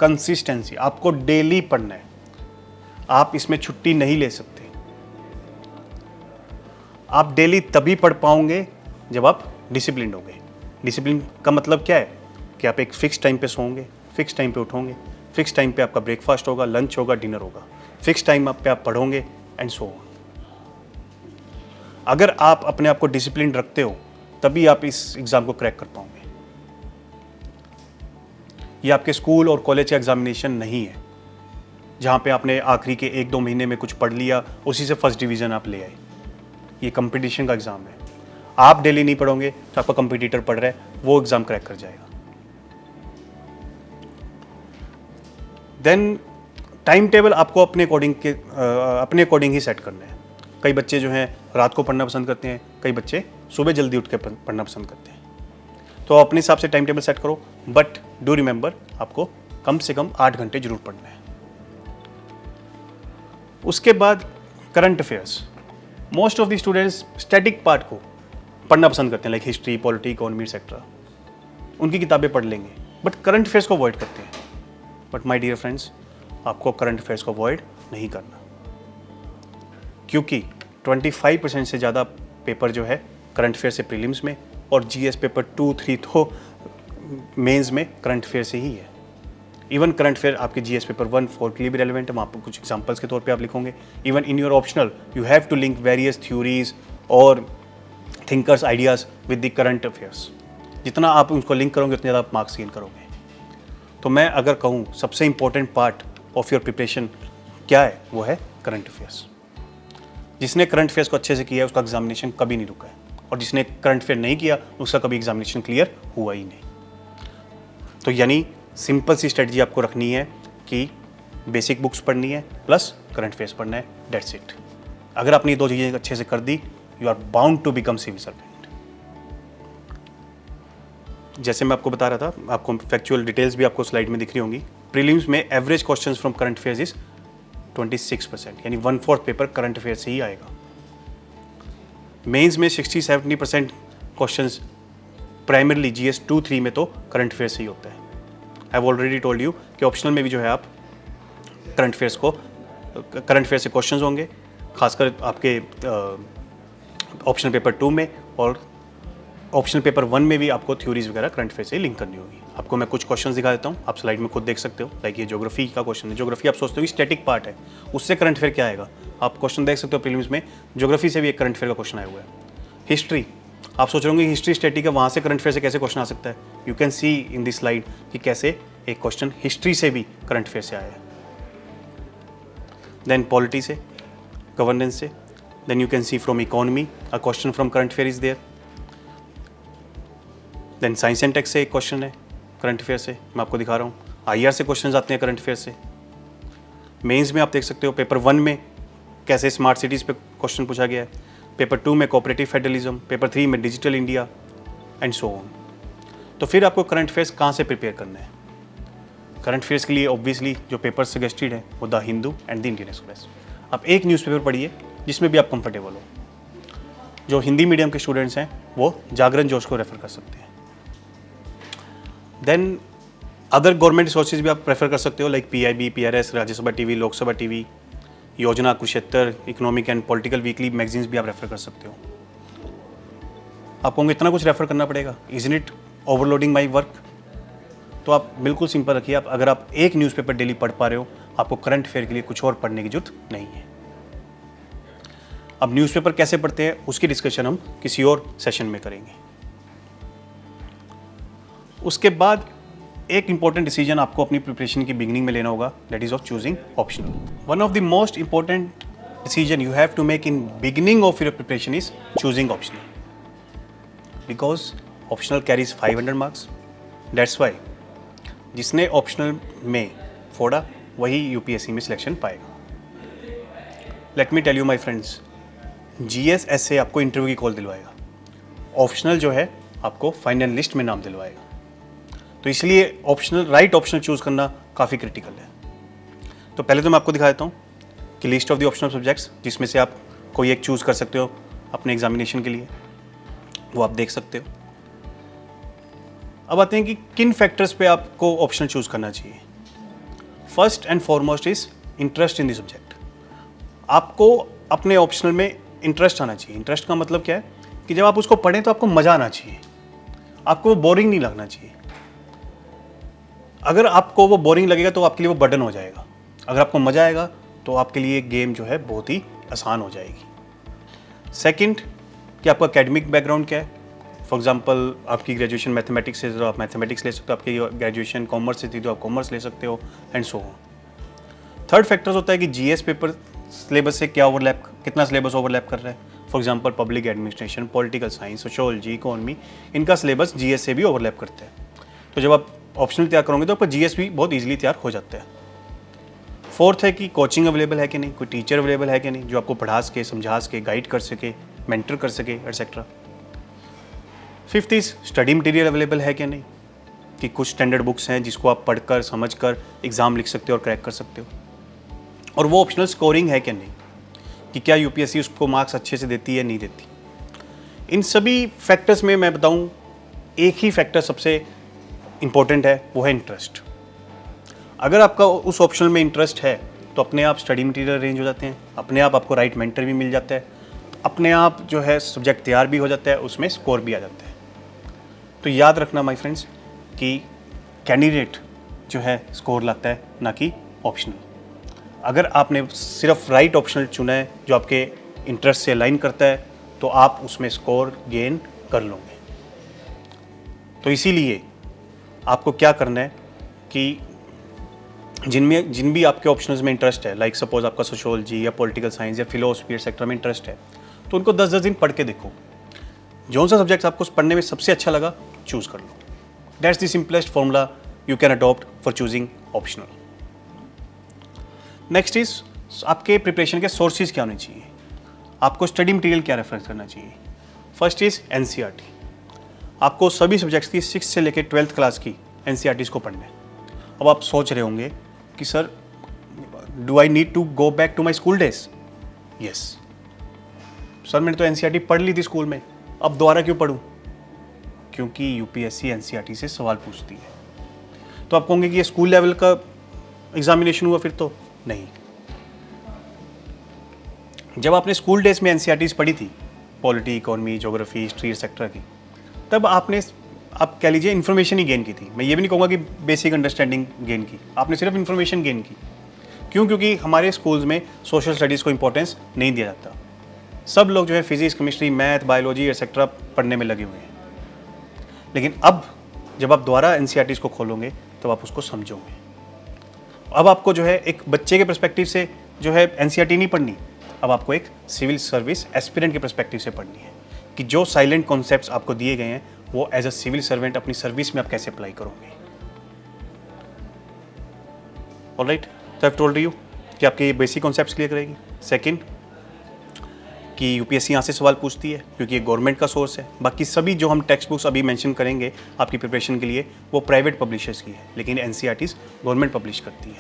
कंसिस्टेंसी, आपको डेली पढ़ना है, आप इसमें छुट्टी नहीं ले सकते। आप डेली तभी पढ़ पाओगे जब आप डिसिप्लिन होंगे। डिसिप्लिन का मतलब क्या है कि आप एक फिक्स टाइम पे सोओगे, फिक्स टाइम पे उठोगे, फिक्स टाइम पे आपका ब्रेकफास्ट होगा, लंच होगा, डिनर होगा, फिक्स टाइम पे आप पढ़ोगे एंड सो ऑन। अगर आप अपने आप को डिसिप्लिन रखते हो तभी आप इस एग्ज़ाम को क्रैक कर पाओगे। ये आपके स्कूल और कॉलेज का एग्जामिनेशन नहीं है जहाँ पे आपने आखिरी के 1-2 महीने में कुछ पढ़ लिया, उसी से फर्स्ट डिवीज़न आप ले आए। ये कंपटीशन का एग्ज़ाम है। आप डेली नहीं पढ़ोगे तो आपका कंपटीटर पढ़ रहा है, वो एग्ज़ाम क्रैक कर जाएगा। देन टाइम टेबल आपको अपने अकॉर्डिंग ही सेट करना है। कई बच्चे जो हैं रात को पढ़ना पसंद करते हैं, कई बच्चे सुबह जल्दी उठ के पढ़ना पसंद करते हैं। तो अपने हिसाब से टाइम टेबल सेट करो, बट डू रिमेंबर आपको कम से कम 8 घंटे जरूर पढ़ना है। उसके बाद current affairs. Most of the students static part को पढ़ना पसंद करते हैं, like history, polity, economy etcetera. उनकी किताबें पढ़ लेंगे, बट करंट अफेयर्स को अवॉइड करते हैं। बट माय डियर फ्रेंड्स, आपको करंट अफेयर्स को अवॉइड नहीं करना, क्योंकि 25% से ज़्यादा पेपर जो है करंट अफेयर से प्रीलिम्स में, और जीएस पेपर 2-3 तो मेंस में करंट अफेयर से ही है। इवन करंट अफेयर आपके जीएस पेपर 1-4 के लिए भी रेलिवेंट है, वहाँ पर कुछ एग्जांपल्स के तौर पे आप लिखोगे। Even in your optional you have to link various theories और thinkers ideas with the current affairs. जितना आप उनको लिंक करोगे उतने ज़्यादा आप मार्क्स गेन करोगे। तो मैं अगर कहूँ सबसे important part of your preparation क्या है, वो है करंट अफेयर्स। जिसने करंट अफेयर्स को अच्छे से किया है उसका एग्जामिनेशन कभी नहीं रुका है, और जिसने करंट अफेयर नहीं किया उसका कभी एग्जामिनेशन क्लियर हुआ ही नहीं। तो यानी सिंपल सी स्ट्रेटजी आपको रखनी है कि बेसिक बुक्स पढ़नी है प्लस करंट अफेयर्स पढ़ना है, डेट्स इट। अगर आपने ये 2 चीज़ें अच्छे से कर दी, you are bound to become civil servant. जैसे मैं आपको बता रहा था, आपको फैक्चुअल डिटेल्स भी आपको स्लाइड में दिख रही होंगी। प्रीलिम्स में average questions from current affairs is 26%, यानी 1/4 पेपर करंट अफेयर से ही आएगा। मेंस में 60-70% क्वेश्चंस प्राइमरली जीएस 2-3 में तो करंट अफेयर से ही होता है। I have already told you कि ऑप्शनल में भी जो है आप करंट अफेयर से क्वेश्चंस होंगे, खासकर आपके ऑप्शनल पेपर 2 में, और ऑप्शनल पेपर 1 में भी आपको थ्योरीज वगैरह करंट अफेयर से लिंक करनी होगी। आपको मैं कुछ क्वेश्चंस दिखा देता हूँ, आप स्लाइड में खुद देख सकते हो। लाइक ये ज्योग्राफी का क्वेश्चन है। ज्योग्राफी आप सोचते हो कि स्टैटिक पार्ट है, उससे करंट अफेयर क्या आएगा? आप क्वेश्चन देख सकते हो प्रीलिम्स में, ज्योग्राफी से भी एक करंट अफेयर का क्वेश्चन आया हुआ है। हिस्ट्री, आप सोच रहे होंगे हिस्ट्री स्टैटिक है, वहाँ से करंट अफेयर से कैसे क्वेश्चन आ सकता है? You can C in this slide कि कैसे एक क्वेश्चन हिस्ट्री से भी करंट अफेयर से आया है। देन पॉलिटी से, गवर्नेंस से, then you can see from economy a question from current affair is there. Then science and tech से एक क्वेश्चन है करंट अफेयर से, मैं आपको दिखा रहा हूँ। आईआर से क्वेश्चन आते हैं करंट अफेयर से। मेंस में आप देख सकते हो पेपर 1 में कैसे स्मार्ट सिटीज़ पे क्वेश्चन पूछा गया है, पेपर 2 में कोऑपरेटिव फेडरलिज्म, पेपर 3 में digital India and so on. तो फिर आपको करंट अफेयर्स कहाँ से प्रिपेयर करना है? करंट अफेयर्स के लिए ऑब्वियसली जो पेपर सजेस्टेड है वो the Hindu and the Indian express. आप एक न्यूज़पेपर पढ़िए जिसमें भी आप कंफर्टेबल हो। जो हिंदी मीडियम के स्टूडेंट्स हैं वो जागरण जोश को रेफर कर सकते हैं। देन अदर गवर्नमेंट सोर्सेज भी आप प्रेफर कर सकते हो, like PIB, PRS, Rajya Sabha TV, Lok Sabha TV, योजना, कुशेत्तर, economic and political weekly magazines भी आप रेफर कर सकते हो। आपको इतना कुछ रेफर करना पड़ेगा? Isn't it overloading my work? तो आप बिल्कुल सिंपल रखिए, आप अगर आप एक न्यूज़पेपर डेली पढ़ पा रहे हो, आपको करंट अफेयर के लिए कुछ और पढ़ने की जरूरत नहीं है। अब न्यूज़पेपर कैसे पढ़ते हैं उसकी डिस्कशन हम किसी और सेशन में करेंगे। उसके बाद एक इंपॉर्टेंट डिसीजन आपको अपनी प्रिपरेशन की बिगिनिंग में लेना होगा, that is of choosing optional. One of the most important decision you have to make in beginning of your preparation is choosing optional, because optional carries 500 marks. That's why जिसने ऑप्शनल में फोड़ा वही UPSC में selection पाएगा. Let me tell you my friends, GS ऐसे आपको interview की कॉल दिलवाएगा, ऑप्शनल जो है आपको फाइनल लिस्ट में नाम दिलवाएगा. तो इसलिए ऑप्शनल, राइट ऑप्शनल चूज़ करना काफ़ी क्रिटिकल है. तो पहले तो मैं आपको दिखा देता हूँ कि list of the optional subjects, जिसमें से आप कोई एक चूज़ कर सकते हो अपने एग्जामिनेशन के लिए, वो आप देख सकते हो. अब आते हैं कि किन फैक्टर्स पे आपको ऑप्शनल चूज़ करना चाहिए. First and foremost is interest in the subject. आपको अपने ऑप्शनल में इंटरेस्ट आना चाहिए. इंटरेस्ट का मतलब क्या है कि जब आप उसको पढ़ें तो आपको मज़ा आना चाहिए, आपको वो बोरिंग नहीं लगना चाहिए. अगर आपको वो बोरिंग लगेगा तो आपके लिए वो बर्डन हो जाएगा. अगर आपको मज़ा आएगा तो आपके लिए गेम जो है बहुत ही आसान हो जाएगी. सेकंड, कि आपका एकेडमिक बैकग्राउंड क्या है. फॉर एग्जांपल आपकी ग्रेजुएशन मैथमेटिक्स से, तो आप मैथमेटिक्स ले सकते हो. आपकी ग्रेजुएशन कॉमर्स से थी तो आप कॉमर्स ले सकते हो, and so on. Third factor होता है कि जीएस पेपर सिलेबस से क्या ओवरलैप, कितना सिलेबस ओवरलैप कर रहा है. For example public administration, political science, sociology, economy, इनका सिलेबस जीएस से भी ओवरलैप करता है. तो जब आप ऑप्शनल तैयार करोगे तो आपका जीएस भी बहुत इजीली तैयार हो जाता है. फोर्थ है कि कोचिंग अवेलेबल है कि नहीं, कोई टीचर अवेलेबल है कि नहीं जो आपको पढ़ा सके, समझा सके, गाइड कर सके, मेंटर कर सके, etcetera. Fifth is study material available है कि नहीं, कि कुछ स्टैंडर्ड बुक्स हैं जिसको आप पढ़कर समझकर एग्ज़ाम लिख सकते हो और क्रैक कर सकते हो. और वो ऑप्शनल स्कोरिंग है कि नहीं, कि क्या यूपीएससी उसको मार्क्स अच्छे से देती है नहीं देती. इन सभी फैक्टर्स में मैं बताऊं, एक ही फैक्टर सबसे इम्पोर्टेंट है, वो है इंटरेस्ट. अगर आपका उस ऑप्शनल में इंटरेस्ट है तो अपने आप स्टडी मटेरियल अरेंज हो जाते हैं, अपने आप आपको राइट मेंटर भी मिल जाता है, अपने आप जो है सब्जेक्ट तैयार भी हो जाता है, उसमें स्कोर भी आ जाता है. तो याद रखना माय फ्रेंड्स कि कैंडिडेट जो है स्कोर लाता है, ना कि ऑप्शनल. अगर आपने सिर्फ राइट ऑप्शनल चुना है जो आपके इंटरेस्ट से अलाइन करता है तो आप उसमें स्कोर गेन कर लोगे. तो इसीलिए आपको क्या करना है कि जिन भी आपके ऑप्शंस में इंटरेस्ट है, लाइक सपोज आपका सोशियोलॉजी या पॉलिटिकल साइंस या फिलोसफी सेक्टर में इंटरेस्ट है, तो उनको 10-10 दिन पढ़ के देखो. जो सा सब्जेक्ट आपको पढ़ने में सबसे अच्छा लगा चूज़ कर लो. That's the simplest formula you can adopt for choosing optional. Next is आपके प्रिपरेशन के सोर्सेज क्या होने चाहिए, आपको स्टडी मटेरियल क्या रेफरेंस करना चाहिए. First is NCERT. आपको सभी सब्जेक्ट्स की 6 से लेकर 12th क्लास की एनसीईआरटीज़ को पढ़ना है. अब आप सोच रहे होंगे कि sir do I need to go back to my school days. Yes sir, मैंने तो एनसीईआरटी पढ़ ली थी स्कूल में, अब दोबारा क्यों पढ़ूं. क्योंकि यूपीएससी एनसीईआरटी से सवाल पूछती है. तो आप कहोगे कि ये स्कूल लेवल का एग्जामिनेशन हुआ, फिर तो नहीं. जब आपने स्कूल डेज में एनसीईआरटीज पढ़ी थी, polity, economy, geography, history sector की, तब आपने, आप कह लीजिए, इन्फॉर्मेशन ही गेन की थी. मैं ये भी नहीं कहूँगा कि बेसिक अंडरस्टैंडिंग गेन की, आपने सिर्फ इन्फॉर्मेशन गेन की. क्यों? क्योंकि हमारे स्कूल्स में सोशल स्टडीज़ को इंपॉर्टेंस नहीं दिया जाता. सब लोग जो है physics, chemistry, math, biology etcetera पढ़ने में लगे हुए हैं. लेकिन अब जब आप दोबारा एनसीईआरटीज़ को खोलोगे तब आप उसको समझोगे. अब आपको जो है एक बच्चे के पर्सपेक्टिव से जो है एनसीईआरटी नहीं पढ़नी, अब आपको एक सिविल सर्विस एस्पिरेंट के पर्सपेक्टिव से पढ़नी है कि जो साइलेंट कॉन्सेप्ट्स आपको दिए गए हैं वो एज अ सिविल सर्वेंट अपनी सर्विस में आप कैसे अप्लाई करोगे. ऑलराइट, तो आई हैव टोल्ड यू कि आपके ये बेसिक कॉन्सेप्ट्स क्लियर करेगी. सेकंड, कि यूपीएससी यहाँ से सवाल पूछती है क्योंकि ये गवर्नमेंट का सोर्स है. बाकी सभी जो हम टेक्स्ट बुक्स अभी मेंशन करेंगे आपकी प्रिपरेशन के लिए वो प्राइवेट पब्लिशर्स की है, लेकिन एनसीईआरटीज़ गवर्नमेंट पब्लिश करती है.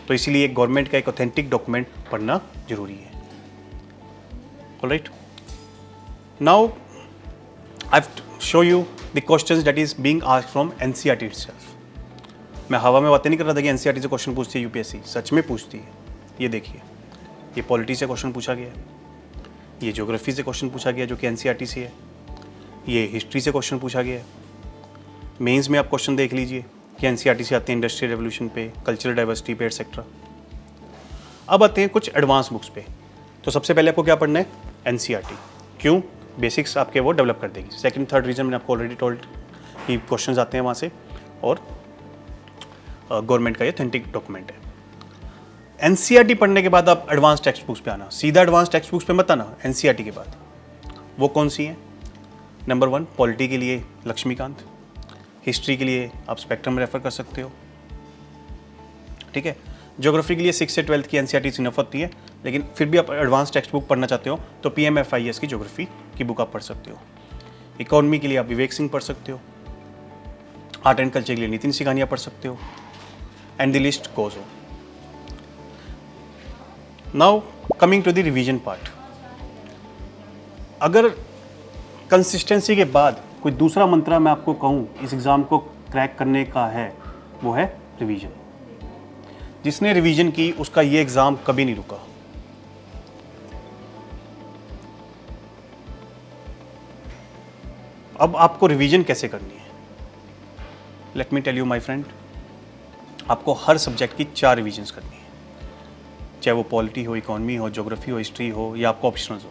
तो इसीलिए गवर्नमेंट का एक ऑथेंटिक डॉक्यूमेंट पढ़ना जरूरी है. Alright, now I have show you the questions that is being asked from NCERT itself. मैं हवा में बातें नहीं कर रहा था कि एनसीईआरटी से क्वेश्चन पूछती है यूपीएससी, सच में पूछती है. ये देखिए, ये पॉलिटी से क्वेश्चन पूछा गया है, ये ज्योग्राफी से क्वेश्चन पूछा गया जो कि एनसीईआरटी से है, ये हिस्ट्री से क्वेश्चन पूछा गया है. मेंस में आप क्वेश्चन देख लीजिए कि एनसीईआरटी से आते हैं इंडस्ट्रियल रेवोल्यूशन पे, कल्चरल डाइवर्सिटी पे, एक्सेट्रा. अब आते हैं कुछ एडवांस बुक्स पे. तो सबसे पहले आपको क्या पढ़ना है? एनसीईआरटी. क्यों? बेसिक्स आपके वो डेवलप कर देगी. सेकंड थर्ड रीजन मैंने आपको ऑलरेडी टोल्ड कि क्वेश्चंस आते हैं वहाँ से. और गवर्नमेंट का ये ऑथेंटिक डॉक्यूमेंट है। एनसीईआरटी पढ़ने के बाद आप एडवांस टेक्स्ट बुक्स पे आना, सीधा एडवांस टेक्स्ट बुक्स पे मत आना। एनसीईआरटी के बाद वो कौन सी हैं? नंबर 1 पॉलिटी के लिए लक्ष्मीकांत, हिस्ट्री के लिए आप स्पेक्ट्रम रेफर कर सकते हो, ठीक है। ज्योग्राफी के लिए 6 से 12 की एनसीईआरटी इनफ होती है, लेकिन फिर भी आप एडवांस टेक्स्ट बुक पढ़ना चाहते हो तो पीएमएफआईएस की ज्योग्राफी की बुक आप पढ़ सकते हो। इकोनॉमी के लिए आप विवेक सिंह पढ़ सकते हो। आर्ट एंड कल्चर के लिए नितिन सिंघानिया पढ़ सकते हो, and the list goes on. Now coming to the revision part, अगर कंसिस्टेंसी के बाद कोई दूसरा मंत्र मैं आपको कहूँ इस एग्ज़ाम को क्रैक करने का है, वो है रिवीजन। जिसने रिवीजन की उसका ये एग्ज़ाम कभी नहीं रुका। अब आपको रिवीजन कैसे करनी है? Let me tell you my friend, आपको हर सब्जेक्ट की 4 रिवीजन्स करनी है, चाहे वो पॉलिटी हो, इकोनॉमी हो, ज्योग्राफी हो, हिस्ट्री हो या आपको ऑप्शनल्स हो।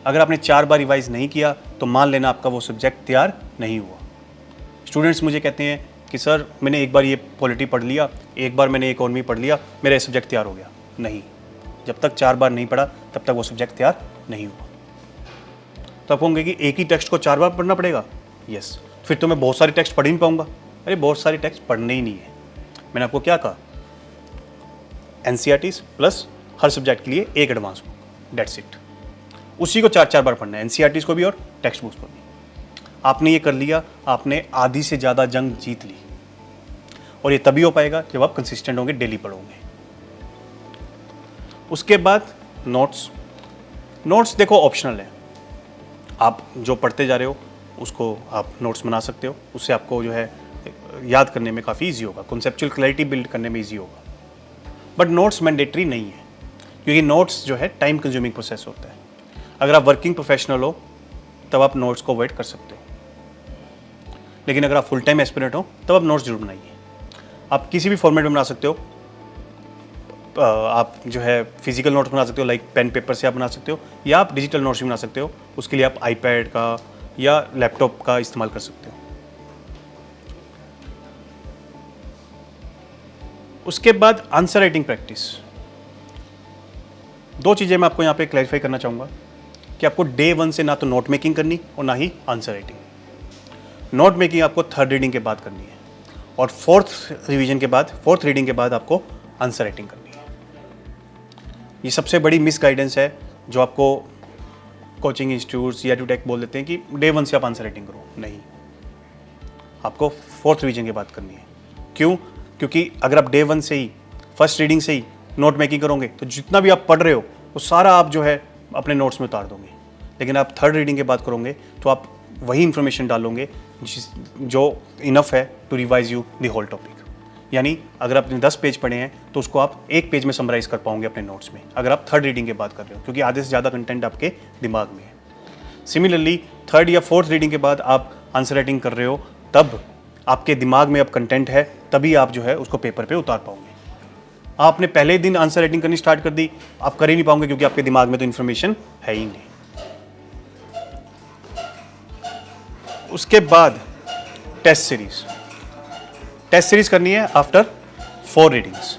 अगर आपने 4 बार रिवाइज नहीं किया तो मान लेना आपका वो सब्जेक्ट तैयार नहीं हुआ। स्टूडेंट्स मुझे कहते हैं कि सर मैंने एक बार ये पॉलिटी पढ़ लिया, एक बार मैंने इकोनॉमी पढ़ लिया, मेरा ये सब्जेक्ट तैयार हो गया। नहीं, जब तक 4 बार नहीं पढ़ा तब तक वो सब्जेक्ट तैयार नहीं हुआ। तो आप कहोगे कि एक ही टेक्स्ट को 4 बार पढ़ना पड़ेगा? यस, फिर तो मैं बहुत सारे टेक्स्ट पढ़ ही नहीं पाऊंगा। अरे बहुत सारे टेक्स्ट पढ़ने ही नहीं है। मैंने आपको क्या कहा? एनसीईआरटीज प्लस हर सब्जेक्ट के लिए एक एडवांस बुक, डेट्स इट। उसी को 4-4 बार पढ़ना है, एनसीईआरटीज को भी और टेक्स्ट बुक्स को भी। आपने ये कर लिया, आपने आधी से ज़्यादा जंग जीत ली। और ये तभी हो पाएगा जब आप कंसिस्टेंट होंगे, डेली पढ़ोगे। उसके बाद नोट्स देखो ऑप्शनल है, आप जो पढ़ते जा रहे हो उसको आप नोट्स बना सकते हो, उससे आपको जो है याद करने में काफ़ी ईजी होगा, कॉन्सेप्चुअल क्लैरिटी बिल्ड करने में ईजी होगा। बट नोट्स मैंडेटरी नहीं है, क्योंकि नोट्स जो है टाइम कंज्यूमिंग प्रोसेस होता है। अगर आप वर्किंग प्रोफेशनल हो तब आप नोट्स को अवॉइड कर सकते हो, लेकिन अगर आप फुल टाइम एस्पिरेंट हो तब आप नोट्स जरूर बनाइए। आप किसी भी फॉर्मेट में बना सकते हो, आप जो है फिजिकल नोट्स बना सकते हो, लाइक पेन पेपर से आप बना सकते हो, या आप डिजिटल नोट्स भी बना सकते हो। उसके लिए आप आईपैड का या लैपटॉप का इस्तेमाल कर सकते हो। उसके बाद आंसर राइटिंग प्रैक्टिस। 2 चीज़ें मैं आपको यहाँ पे क्लैरिफाई करना चाहूँगा कि आपको डे 1 से ना तो नोट मेकिंग करनी और ना ही आंसर राइटिंग। नोट मेकिंग आपको 3rd रीडिंग के बाद करनी है, और 4th रीडिंग के बाद आपको आंसर राइटिंग करनी है। ये सबसे बड़ी मिस गाइडेंस है जो आपको कोचिंग इंस्टीट्यूट्स या एडुटेक बोल देते हैं कि डे 1 से आप आंसर राइटिंग करो। नहीं, आपको 4th रीडिंग के बाद करनी है। क्यों? क्योंकि अगर आप डे 1 से ही, फर्स्ट रीडिंग से ही नोट मेकिंग करोगे तो जितना भी आप पढ़ रहे हो वो सारा आप जो है अपने नोट्स में उतार दोगे। लेकिन आप 3rd रीडिंग के बाद करोगे तो आप वही इंफॉर्मेशन डालोगे जो इनफ है to revise you the whole topic. यानी अगर आपने 10 पेज पढ़े हैं तो उसको आप 1 पेज में समराइज कर पाओगे अपने नोट्स में, अगर आप 3rd रीडिंग के बाद कर रहे हो, क्योंकि आधे से ज़्यादा कंटेंट आपके दिमाग में है। सिमिलरली 3rd या 4th रीडिंग के बाद आप आंसर राइटिंग कर रहे हो, तब आपके दिमाग में अब कंटेंट है, तभी आप जो है उसको पेपर पे उतार पाओगे। आपने पहले दिन आंसर राइटिंग करनी स्टार्ट कर दी, आप कर ही नहीं पाओगे, क्योंकि आपके दिमाग में तो इन्फॉर्मेशन है ही नहीं। उसके बाद टेस्ट सीरीज करनी है आफ्टर 4 रीडिंग्स।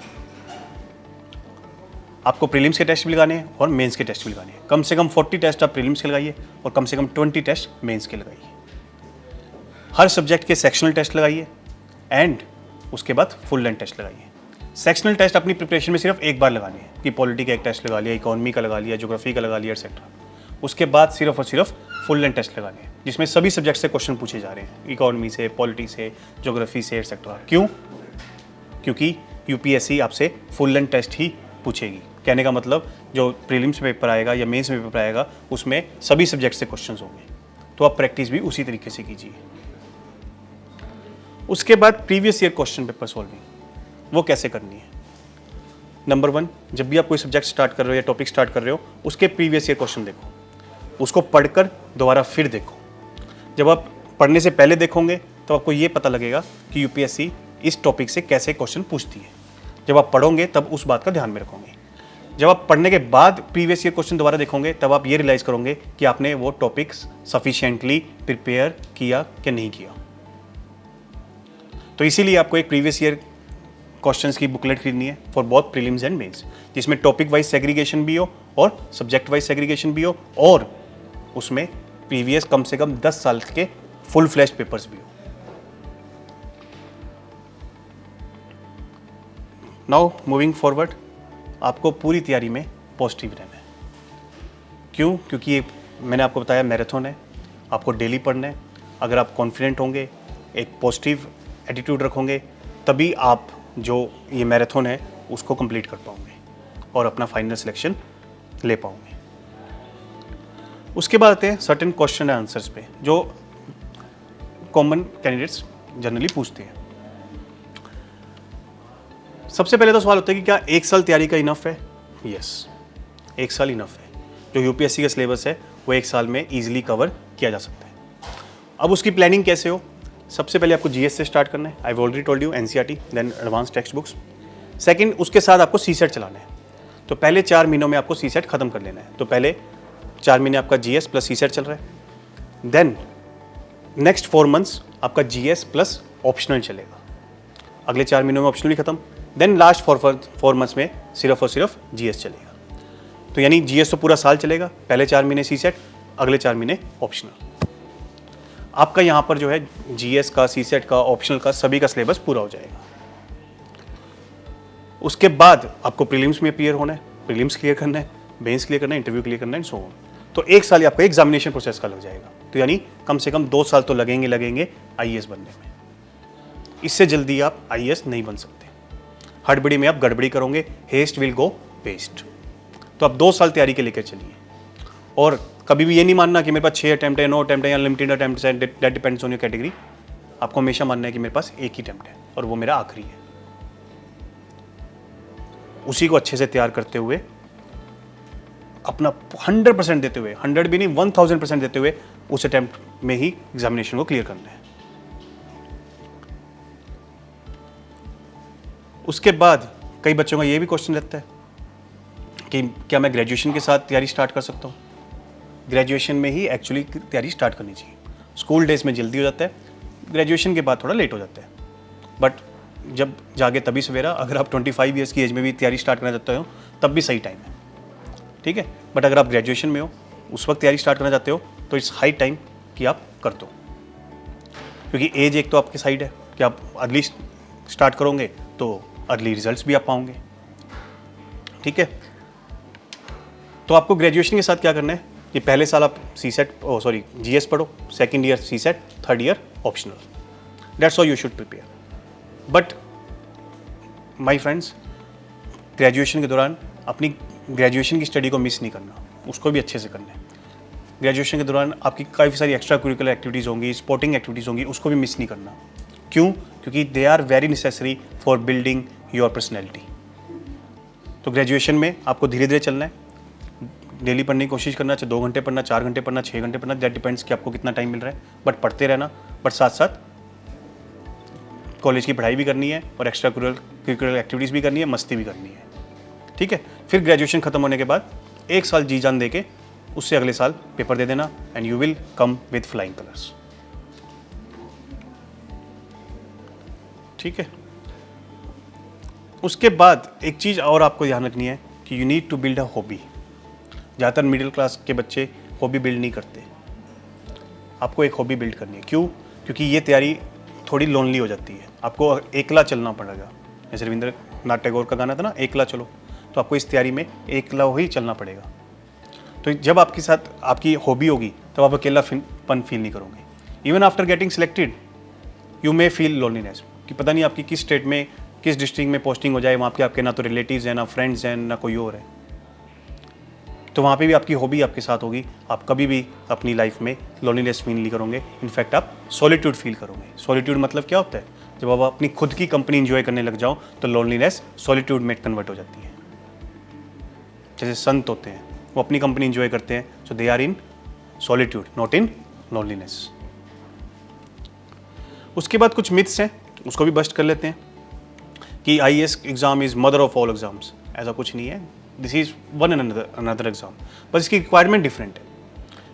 आपको प्रीलिम्स के टेस्ट भी लगाने हैं और मेंस के टेस्ट भी लगाने हैं। कम से कम 40 टेस्ट आप प्रीलिम्स के लगाइए और कम से कम 20 टेस्ट मेंस के लगाइए। हर सब्जेक्ट के सेक्शनल टेस्ट लगाइए एंड उसके बाद फुल लेंथ टेस्ट लगाइए। सेक्शनल टेस्ट अपनी प्रिपरेशन में सिर्फ एक बार लगाने हैं कि पॉलिटी का एक टेस्ट लगा लिया, इकोनॉमी का लगा लिया, ज्योग्राफी का लगा लिया, एक्सेट्रा। उसके बाद सिर्फ और सिर्फ फुल लेंथ टेस्ट लगाने हैं, जिसमें सभी सब्जेक्ट से क्वेश्चन पूछे जा रहे हैं, इकोनॉमी से, पॉलिटी से, ज्योग्राफी से, एक्सेट्रा। क्यों? क्योंकि यूपीएससी आपसे फुल लेंथ टेस्ट ही पूछेगी। कहने का मतलब जो प्रीलिम्स में पेपर आएगा या मेंस में पेपर आएगा उसमें सभी सब्जेक्ट से क्वेश्चंस होंगे, तो आप प्रैक्टिस भी उसी तरीके से कीजिए। उसके बाद previous year question paper solving, वो कैसे करनी है? नंबर 1, जब भी आप कोई सब्जेक्ट स्टार्ट कर रहे हो या टॉपिक स्टार्ट कर रहे हो, उसके प्रीवियस ईयर क्वेश्चन देखो, उसको पढ़कर दोबारा फिर देखो। जब आप पढ़ने से पहले देखोगे तो आपको ये पता लगेगा कि यूपीएससी इस टॉपिक से कैसे क्वेश्चन पूछती है। जब आप पढ़ोगे तब उस बात का ध्यान में रखोगे। जब आप पढ़ने के बाद प्रीवियस ईयर क्वेश्चन दोबारा देखोगे तब आप ये रियलाइज़ करोगे कि आपने वो टॉपिक्स सफिशिएंटली प्रिपेयर किया कि नहीं किया। तो इसीलिए आपको एक प्रीवियस ईयर क्वेश्चंस की बुकलेट खरीदनी है for both prelims and mains, जिसमें टॉपिक वाइज सेग्रीगेशन भी हो और सब्जेक्ट वाइज सेग्रीगेशन भी हो और उसमें प्रीवियस कम से कम 10 साल के फुल फ्लैश्ड पेपर्स भी हो। नाउ मूविंग फॉरवर्ड, आपको पूरी तैयारी में पॉजिटिव रहना है। क्यों? क्योंकि ये मैंने आपको बताया मैराथन है, आपको डेली पढ़ना है। अगर आप कॉन्फिडेंट होंगे, एक पॉजिटिव एटीट्यूड रखोगे, तभी आप जो ये मैराथन है उसको कंप्लीट कर पाओगे और अपना फाइनल सिलेक्शन ले पाओगे। उसके बाद आते हैं सर्टेन क्वेश्चन एंड आंसर्स पे जो कॉमन कैंडिडेट्स जनरली पूछते हैं। सबसे पहले तो सवाल होता है कि क्या 1 साल तैयारी का इनफ है? यस, 1 साल इनफ है। जो यूपीएससी का सिलेबस है वो 1 साल में इजीली कवर किया जा सकता है। अब उसकी प्लानिंग कैसे हो? सबसे पहले आपको जीएस से स्टार्ट करना है। I have already told you, NCERT then advance text books. Second, उसके साथ आपको सीसेट चलाना है। तो पहले 4 महीनों में आपको सीसेट खत्म कर लेना है। तो पहले 4 महीने आपका जीएस प्लस सीसेट चल रहा है, देन नेक्स्ट 4 मंथ्स आपका जीएस प्लस ऑप्शनल चलेगा। अगले 4 महीनों में ऑप्शनल भी खत्म, देन लास्ट 4 मंथ्स में सिर्फ और सिर्फ जीएस चलेगा। तो यानी जीएस तो पूरा साल चलेगा, पहले 4 महीने सीसेट, अगले 4 महीने ऑप्शनल। आपका यहाँ पर जो है जीएस का, सीसेट का, ऑप्शनल का, सभी का सिलेबस पूरा हो जाएगा। उसके बाद आपको प्रीलिम्स में अपीयर होना है, प्रीलिम्स क्लियर करना है, मेंस क्लियर करना है, इंटरव्यू क्लियर करना है एंड सो ऑन। तो 1 साल आपका एग्जामिनेशन प्रोसेस का लग जाएगा। तो यानी कम से कम 2 साल तो लगेंगे आईएएस बनने में। इससे जल्दी आप आईएएस नहीं बन सकते। हड़बड़ी में आप गड़बड़ी करोगे, हेस्ट विल गो वेस्ट। तो आप 2 साल तैयारी के लेकर चलिए और कभी भी ये नहीं मानना कि मेरे पास 6 अटेम्प्ट है, 9 अटेम्प्ट है या लिमिटेड अटेम्प्ट है, that depends on your category. आपको हमेशा मानना है कि मेरे पास एक ही अटेम्प्ट है और वो मेरा आखिरी है। उसी को अच्छे से तैयार करते हुए, अपना 100% देते हुए, 100 भी नहीं 1000% देते हुए उस अटेम्प्ट में ही एग्जामिनेशन को क्लियर करना है। उसके बाद कई बच्चों का ये भी क्वेश्चन रहता है कि क्या मैं ग्रेजुएशन के साथ तैयारी स्टार्ट कर सकता हूँ? ग्रेजुएशन में ही एक्चुअली तैयारी स्टार्ट करनी चाहिए। स्कूल डेज में जल्दी हो जाता है, ग्रेजुएशन के बाद थोड़ा लेट हो जाता है। बट जब जागे तभी सवेरा। अगर आप 25 ईयर्स की एज में भी तैयारी स्टार्ट करना चाहते हो तब भी सही टाइम है, ठीक है। बट अगर आप ग्रेजुएशन में हो, उस वक्त तैयारी स्टार्ट करना चाहते हो, तो इट्स हाई टाइम कि आप कर दो, क्योंकि एज एक तो आपकी साइड है कि आप अर्ली स्टार्ट करोगे तो अर्ली रिजल्ट्स भी आप पाओगे, ठीक है। तो आपको ग्रेजुएशन के साथ क्या करना है कि पहले साल आप जीएस पढ़ो, second year CSAT, third year optional. That's how you should prepare. But my friends, graduation के दौरान अपनी ग्रेजुएशन की स्टडी को मिस नहीं करना, उसको भी अच्छे से करना है। ग्रेजुएशन के दौरान आपकी काफ़ी सारी एक्स्ट्रा करिकुलर एक्टिविटीज़ होंगी, स्पोर्टिंग एक्टिविटीज़ होंगी, उसको भी मिस नहीं करना। क्यों? क्योंकि they are very necessary for building your personality. तो ग्रेजुएशन में आपको धीरे धीरे चलना है, डेली पढ़ने की कोशिश करना, चाहे 2 घंटे पढ़ना, 4 घंटे पढ़ना, 6 घंटे पढ़ना, दैट डिपेंड्स कि आपको कितना टाइम मिल रहा है। बट पढ़ते रहना, बट साथ साथ कॉलेज की पढ़ाई भी करनी है और एक्स्ट्रा करिकुलर एक्टिविटीज़ भी करनी है, मस्ती भी करनी है, ठीक है। फिर ग्रेजुएशन खत्म होने के बाद 1 साल जी जान दे के उससे अगले साल पेपर दे देना and you will come with flying colours, ठीक है। उसके बाद एक चीज़ और आपको ध्यान रखनी है कि you need to build a hobby. ज़्यादातर मिडिल क्लास के बच्चे हॉबी बिल्ड नहीं करते। आपको एक हॉबी बिल्ड करनी है। क्यों? क्योंकि ये तैयारी थोड़ी लोनली हो जाती है, आपको एकला चलना पड़ेगा। जैसे रविंद्रनाथ टैगोर का गाना था ना, एकला चलो, तो आपको इस तैयारी में एकला ही चलना पड़ेगा। तो जब आपके साथ आपकी हॉबी होगी तब आप अकेलापन फील नहीं करोगे। Even after getting selected you may feel loneliness, कि पता नहीं आपकी किस स्टेट में, किस डिस्ट्रिक्ट में पोस्टिंग हो जाए, वहाँ पे आपके ना तो रिलेटिव्स हैं, ना फ्रेंड्स हैं, ना कोई और है। तो वहाँ पे भी आपकी हॉबी आपके साथ होगी, आप कभी भी अपनी लाइफ में लोनलीनेस फील नहीं करोगे। इनफैक्ट आप सॉलिट्यूड फील करोगे। सॉलिट्यूड मतलब क्या होता है? जब आप अपनी खुद की कंपनी इंजॉय करने लग जाओ तो लोनलीनेस सॉलिट्यूड में कन्वर्ट हो जाती है। जैसे संत होते हैं, वो अपनी कंपनी इंजॉय करते हैं, so they are in solitude, not in loneliness. उसके बाद कुछ मिथ्स हैं, उसको भी बस्ट कर लेते हैं कि IAS exam is mother of all exams. ऐसा कुछ नहीं है। This is one another exam, बस इसकी रिक्वायरमेंट डिफरेंट है।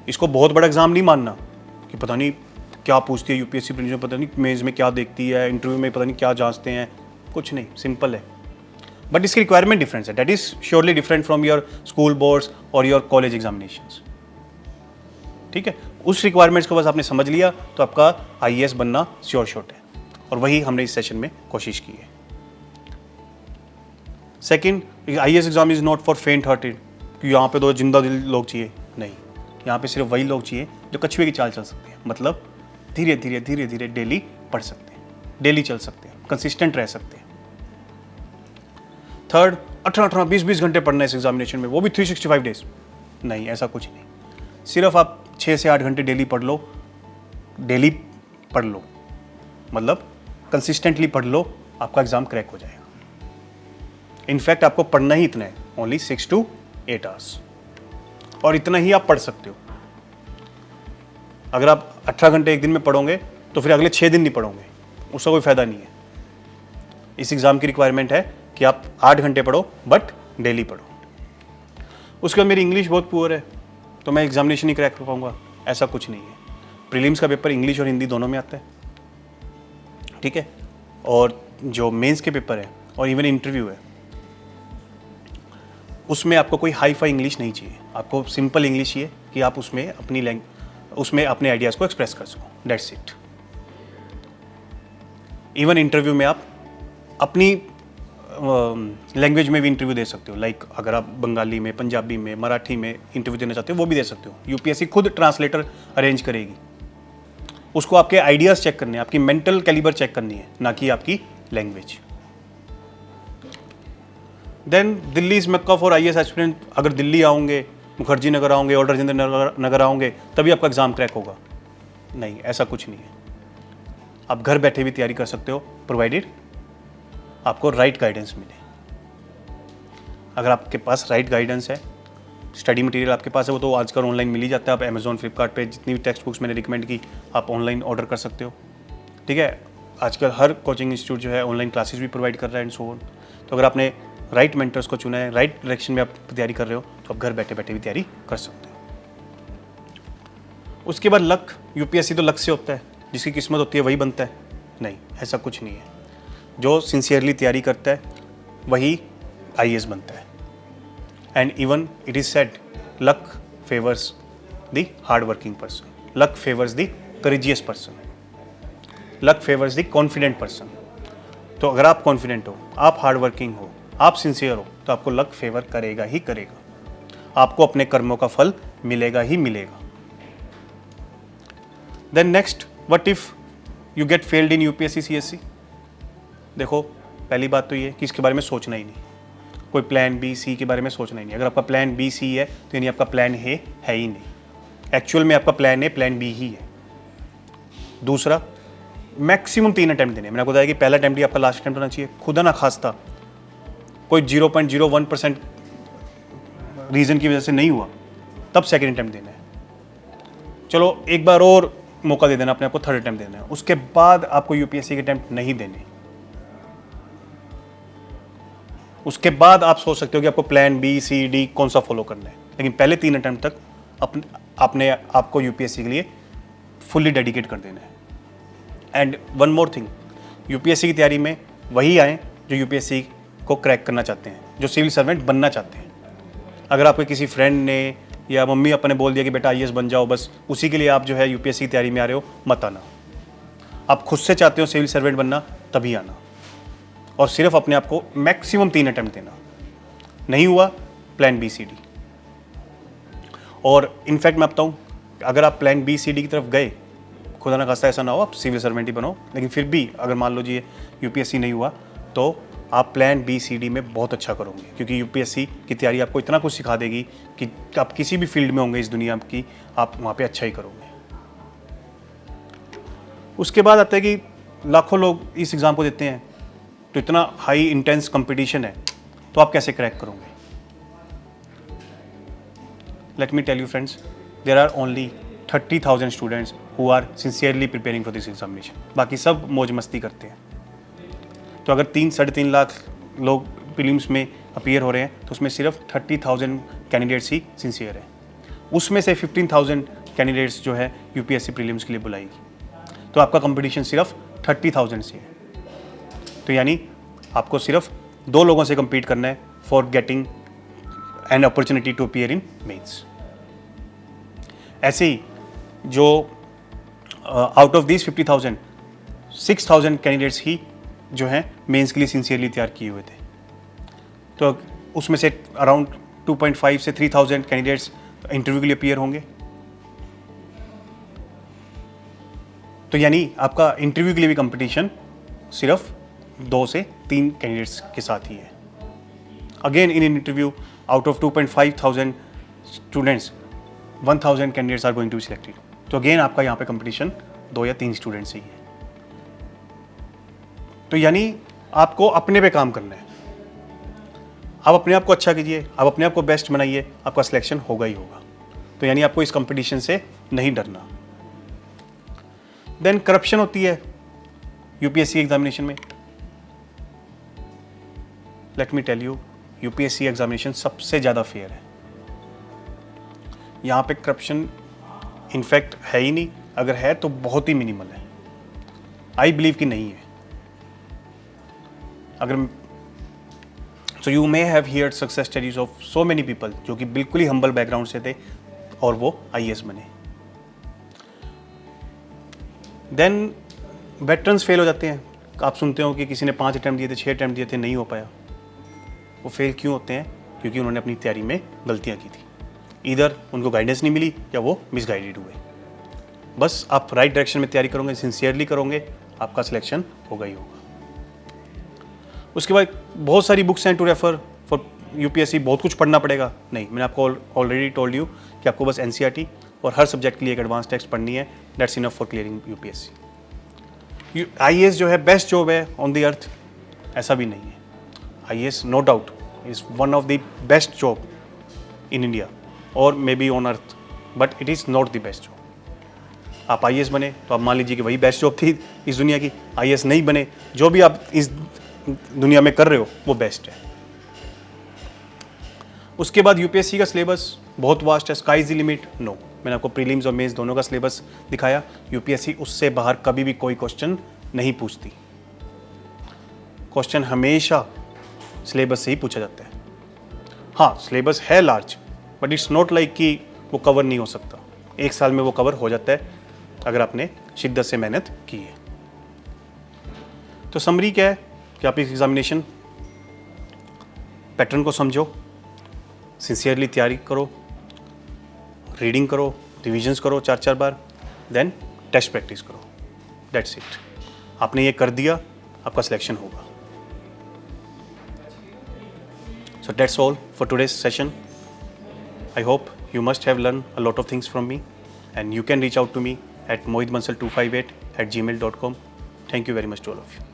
इसको बहुत बड़ा एग्जाम नहीं मानना कि पता नहीं क्या पूछती है यूपीएससी प्रीलिम्स में, पता नहीं मेंस में क्या देखती है, इंटरव्यू में पता नहीं क्या जांचते हैं। कुछ नहीं, सिंपल है, बट इसकी रिक्वायरमेंट डिफरेंस है, that is surely different from your school boards और योर कॉलेज एग्जामिनेशंस। ठीक है, उस रिक्वायरमेंट्स को बस आपने समझ लिया तो आपका आईएएस बनना श्योर शॉट है, और वही हमने इस सेशन में कोशिश की है। Second, IAS exam is not for फेंट हार्टेड, कि यहाँ पे तो जिंदा दिल लोग चाहिए, नहीं, यहाँ पे सिर्फ वही लोग चाहिए जो कछुए की चाल चल सकते हैं, मतलब धीरे धीरे डेली पढ़ सकते हैं, डेली चल सकते हैं, कंसिस्टेंट रह सकते हैं। थर्ड, 18 20 घंटे पढ़ना है इस एग्जामिनेशन में, वो भी 365 डेज, नहीं, ऐसा कुछ नहीं। सिर्फ आप 6 से 8 घंटे डेली पढ़ लो, डेली पढ़ लो, मतलब कंसिस्टेंटली पढ़ लो, आपका एग्जाम क्रैक हो जाएगा। इनफैक्ट आपको पढ़ना ही इतना है, ओनली 6 to 8 आवर्स, और इतना ही आप पढ़ सकते हो। अगर आप 18 घंटे एक दिन में पढ़ोगे तो फिर अगले 6 दिन नहीं पढ़ोगे, उसका कोई फायदा नहीं है। इस एग्जाम की रिक्वायरमेंट है कि आप 8 घंटे पढ़ो, बट डेली पढ़ो। उसके बाद मेरी इंग्लिश बहुत पुअर है तो मैं एग्जामिनेशन ही क्रैक कर पाऊंगा, ऐसा कुछ नहीं है। प्रीलिम्स का पेपर इंग्लिश और हिंदी दोनों में आता है, ठीक है, और जो मेंस के पेपर है और इवन इंटरव्यू है, उसमें आपको कोई हाई फाई इंग्लिश नहीं चाहिए, आपको सिंपल इंग्लिश चाहिए कि आप उसमें अपने आइडियाज़ को एक्सप्रेस कर सको, दैट्स इट। इवन इंटरव्यू में आप अपनी लैंग्वेज में भी इंटरव्यू दे सकते हो, लाइक अगर आप बंगाली में, पंजाबी में, मराठी में इंटरव्यू देना चाहते हो वो भी दे सकते हो। यूपीएससी खुद ट्रांसलेटर अरेंज करेगी, उसको आपके आइडियाज़ चेक करने हैं, आपकी मेंटल कैलिबर चेक करनी है, ना कि आपकी language. Then Delhi is Mecca for IAS aspirant. अगर दिल्ली आओगे, मुखर्जी नगर आओगे, और राजेंद्र नगर आओगे, तभी आपका एग्जाम क्रैक होगा, नहीं, ऐसा कुछ नहीं है। आप घर बैठे भी तैयारी कर सकते हो, प्रोवाइडेड आपको राइट गाइडेंस मिले। अगर आपके पास राइट गाइडेंस है, स्टडी मटेरियल आपके पास है, वो तो आजकल ऑनलाइन मिल ही जाता है। आप अमेजोन, फ्लिपकार्ट पे जितनी भी टेक्स्ट बुक्स मैंने रिकमेंड की, आप ऑनलाइन ऑर्डर कर सकते हो, ठीक है। आजकल हर कोचिंग इंस्टीट्यूट जो है ऑनलाइन क्लासेस भी प्रोवाइड कर रहा है एंड सो ऑन। तो अगर आपने राइट मेंटर्स को चुना है, राइट डायरेक्शन में आप तैयारी कर रहे हो, तो आप घर बैठे बैठे भी तैयारी कर सकते हो। उसके बाद लक, यूपीएससी तो लक से होता है, जिसकी किस्मत होती है वही बनता है, नहीं, ऐसा कुछ नहीं है। जो सिंसियरली तैयारी करता है वही आईएएस बनता है। And even it is said, luck favours the hard working person, luck favours the courageous person, luck favours the confident person. तो अगर आप कॉन्फिडेंट हो, आप हार्ड वर्किंग हो, आप सिंसियर हो, तो आपको लक फेवर करेगा ही करेगा, आपको अपने कर्मों का फल मिलेगा ही मिलेगा। Then next, what if you get failed in UPSC CSC. देखो, पहली बात तो ये कि इसके बारे में सोचना ही नहीं, कोई प्लान बी सी के बारे में सोचना ही नहीं। अगर आपका प्लान बी सी है तो यानी आपका प्लान है ही नहीं, एक्चुअल में आपका प्लान ए प्लान बी ही है। दूसरा, मैक्सिमम 3 अटैम्प्ट देने। मैंने आपको बताया कि पहला अटैम्प्ट ही आपका लास्ट अटैम्प्ट होना चाहिए। खुदा ना खास्ता कोई 0.01% रीज़न की वजह से नहीं हुआ, तब सेकेंड अटैम्प्ट देना है। चलो एक बार और मौका दे देना अपने आप को, थर्ड अटैम्प्ट देना है। उसके बाद आपको यूपीएससी के अटैम्प्ट नहीं देने। उसके बाद आप सोच सकते हो कि आपको प्लान बी सी डी कौन सा फॉलो करना है, लेकिन पहले 3 अटैम्प्ट तक अपने आपको यूपीएससी के लिए फुल्ली डेडिकेट कर देना है। And one more thing, UPSC की तैयारी में वही आए जो यूपीएससी को क्रैक करना चाहते हैं, जो सिविल सर्वेंट बनना चाहते हैं। अगर आपके किसी फ्रेंड ने या मम्मी पापा ने बोल दिया कि बेटा आईएएस बन जाओ, बस उसी के लिए आप जो है यूपीएससी की तैयारी में आ रहे हो, मत आना। आप खुद से चाहते हो सिविल सर्वेंट बनना, तभी आना, और सिर्फ अपने आप को मैक्सिमम 3 अटैम्प्ट देना। नहीं हुआ, प्लान बी सी डी। और इनफैक्ट मैं बताऊँ, अगर आप प्लान बी सी डी की तरफ गए, खुदा ना खास्ता ऐसा ना हो आप सिविल सर्वेंट ही बनो, लेकिन फिर भी अगर मान लो जी यूपीएससी नहीं हुआ, तो आप प्लान बी सी डी में बहुत अच्छा करोगे, क्योंकि यूपीएससी की तैयारी आपको इतना कुछ सिखा देगी कि आप किसी भी फील्ड में होंगे इस दुनिया की, आप वहाँ पे अच्छा ही करोगे। उसके बाद आता है कि लाखों लोग इस एग्ज़ाम को देते हैं, तो इतना हाई इंटेंस कंपटीशन है, तो आप कैसे क्रैक करोगे? Let me tell you friends, there are only 30,000 students who are sincerely preparing for this examination. बाकी सब मौज मस्ती करते हैं। तो अगर 3-3.5 लाख लोग प्रीलिम्स में अपीयर हो रहे हैं, तो उसमें सिर्फ 30,000 कैंडिडेट्स ही सिंसियर है। उसमें से 15,000 कैंडिडेट्स जो है यूपीएससी प्रीलिम्स के लिए बुलाएगी, तो आपका कंपटीशन सिर्फ 30,000 से है। तो यानी आपको सिर्फ 2 लोगों से compete करना है for getting an opportunity to appear in mains. ऐसे ही जो आउट ऑफ दिस 50,000 6,000 कैंडिडेट्स ही जो हैं मेंस के लिए सिंसियरली तैयार किए हुए थे, तो उसमें से अराउंड 2.5 से 3,000 कैंडिडेट्स इंटरव्यू के लिए अपीयर होंगे। तो यानी आपका इंटरव्यू के लिए भी कंपटीशन सिर्फ 2 से 3 कैंडिडेट्स के साथ ही है। Again in interview out of 2,500 students 1,000 candidates are going to be selected. तो अगेन आपका यहाँ पे कंपटीशन 2 या 3 स्टूडेंट्स ही है। तो यानी आपको अपने पे काम करना है। आप अपने आप को अच्छा कीजिए, आप अपने आप को बेस्ट बनाइए, आपका सिलेक्शन होगा ही होगा। तो यानी आपको इस कंपटीशन से नहीं डरना। देन करप्शन होती है यूपीएससी एग्जामिनेशन में। Let me tell you, UPSC examination सबसे ज़्यादा फेयर है। यहाँ पे करप्शन इनफैक्ट है ही नहीं, अगर है तो बहुत ही मिनिमल है। आई बिलीव कि नहीं है। अगर so you may have heard success stories of so many people जो कि बिल्कुल ही हम्बल बैकग्राउंड से थे और वो आईएएस बने। देन वेटरन्स फेल हो जाते हैं। आप सुनते हो कि किसी ने 5 अटैम्प्ट दिए थे, 6 अटैम्प्ट दिए थे, नहीं हो पाया। वो फेल क्यों होते हैं? क्योंकि उन्होंने अपनी तैयारी में गलतियां की थी। इधर उनको गाइडेंस नहीं मिली या वो मिसगाइडेड हुए। बस आप राइट डायरेक्शन में तैयारी करोगे, सिंसियरली करोगे, आपका सिलेक्शन होगा ही होगा। उसके बाद बहुत सारी बुक्स हैं टू रेफर फॉर यूपीएससी, बहुत कुछ पढ़ना पड़ेगा नहीं। मैंने आपको ऑलरेडी टोल्ड यू कि आपको बस एनसीईआरटी और हर सब्जेक्ट के लिए एक एडवांस टेक्स्ट पढ़नी है। That's enough for clearing UPSC. IAS जो है बेस्ट जॉब है ऑन द अर्थ, ऐसा भी नहीं है। IAS no doubt is one of the best job in India और maybe on earth, but it is not the best job. आप IAS बने तो आप मान लीजिए कि वही बेस्ट जॉब थी इस दुनिया की। आईएएस नहीं बने, जो भी आप इस दुनिया में कर रहे हो वो बेस्ट है। उसके बाद यूपीएससी का सिलेबस बहुत वास्ट है, sky is the limit. No, मैंने आपको प्रीलिम्स और मेंस दोनों का सिलेबस दिखाया। यूपीएससी उससे बाहर कभी भी कोई क्वेश्चन नहीं पूछती। क्वेश्चन हमेशा सिलेबस से ही पूछा जाता है। हाँ, सिलेबस है large, but it's not like कि वो कवर नहीं हो सकता। 1 साल में वो कवर हो जाता है अगर आपने शिद्दत से मेहनत की है। तो समरी क्या है कि आप इस एग्जामिनेशन पैटर्न को समझो, सिंसियरली तैयारी करो, रीडिंग करो, रिविजन्स करो 4-4 बार, देन टेस्ट प्रैक्टिस करो। That's it. आपने ये कर दिया, आपका सिलेक्शन होगा। So that's all for today's session. I hope you must have learned a lot of things from me, and you can reach out to me at mohitbansal258@gmail.com. Thank you very much to all of you.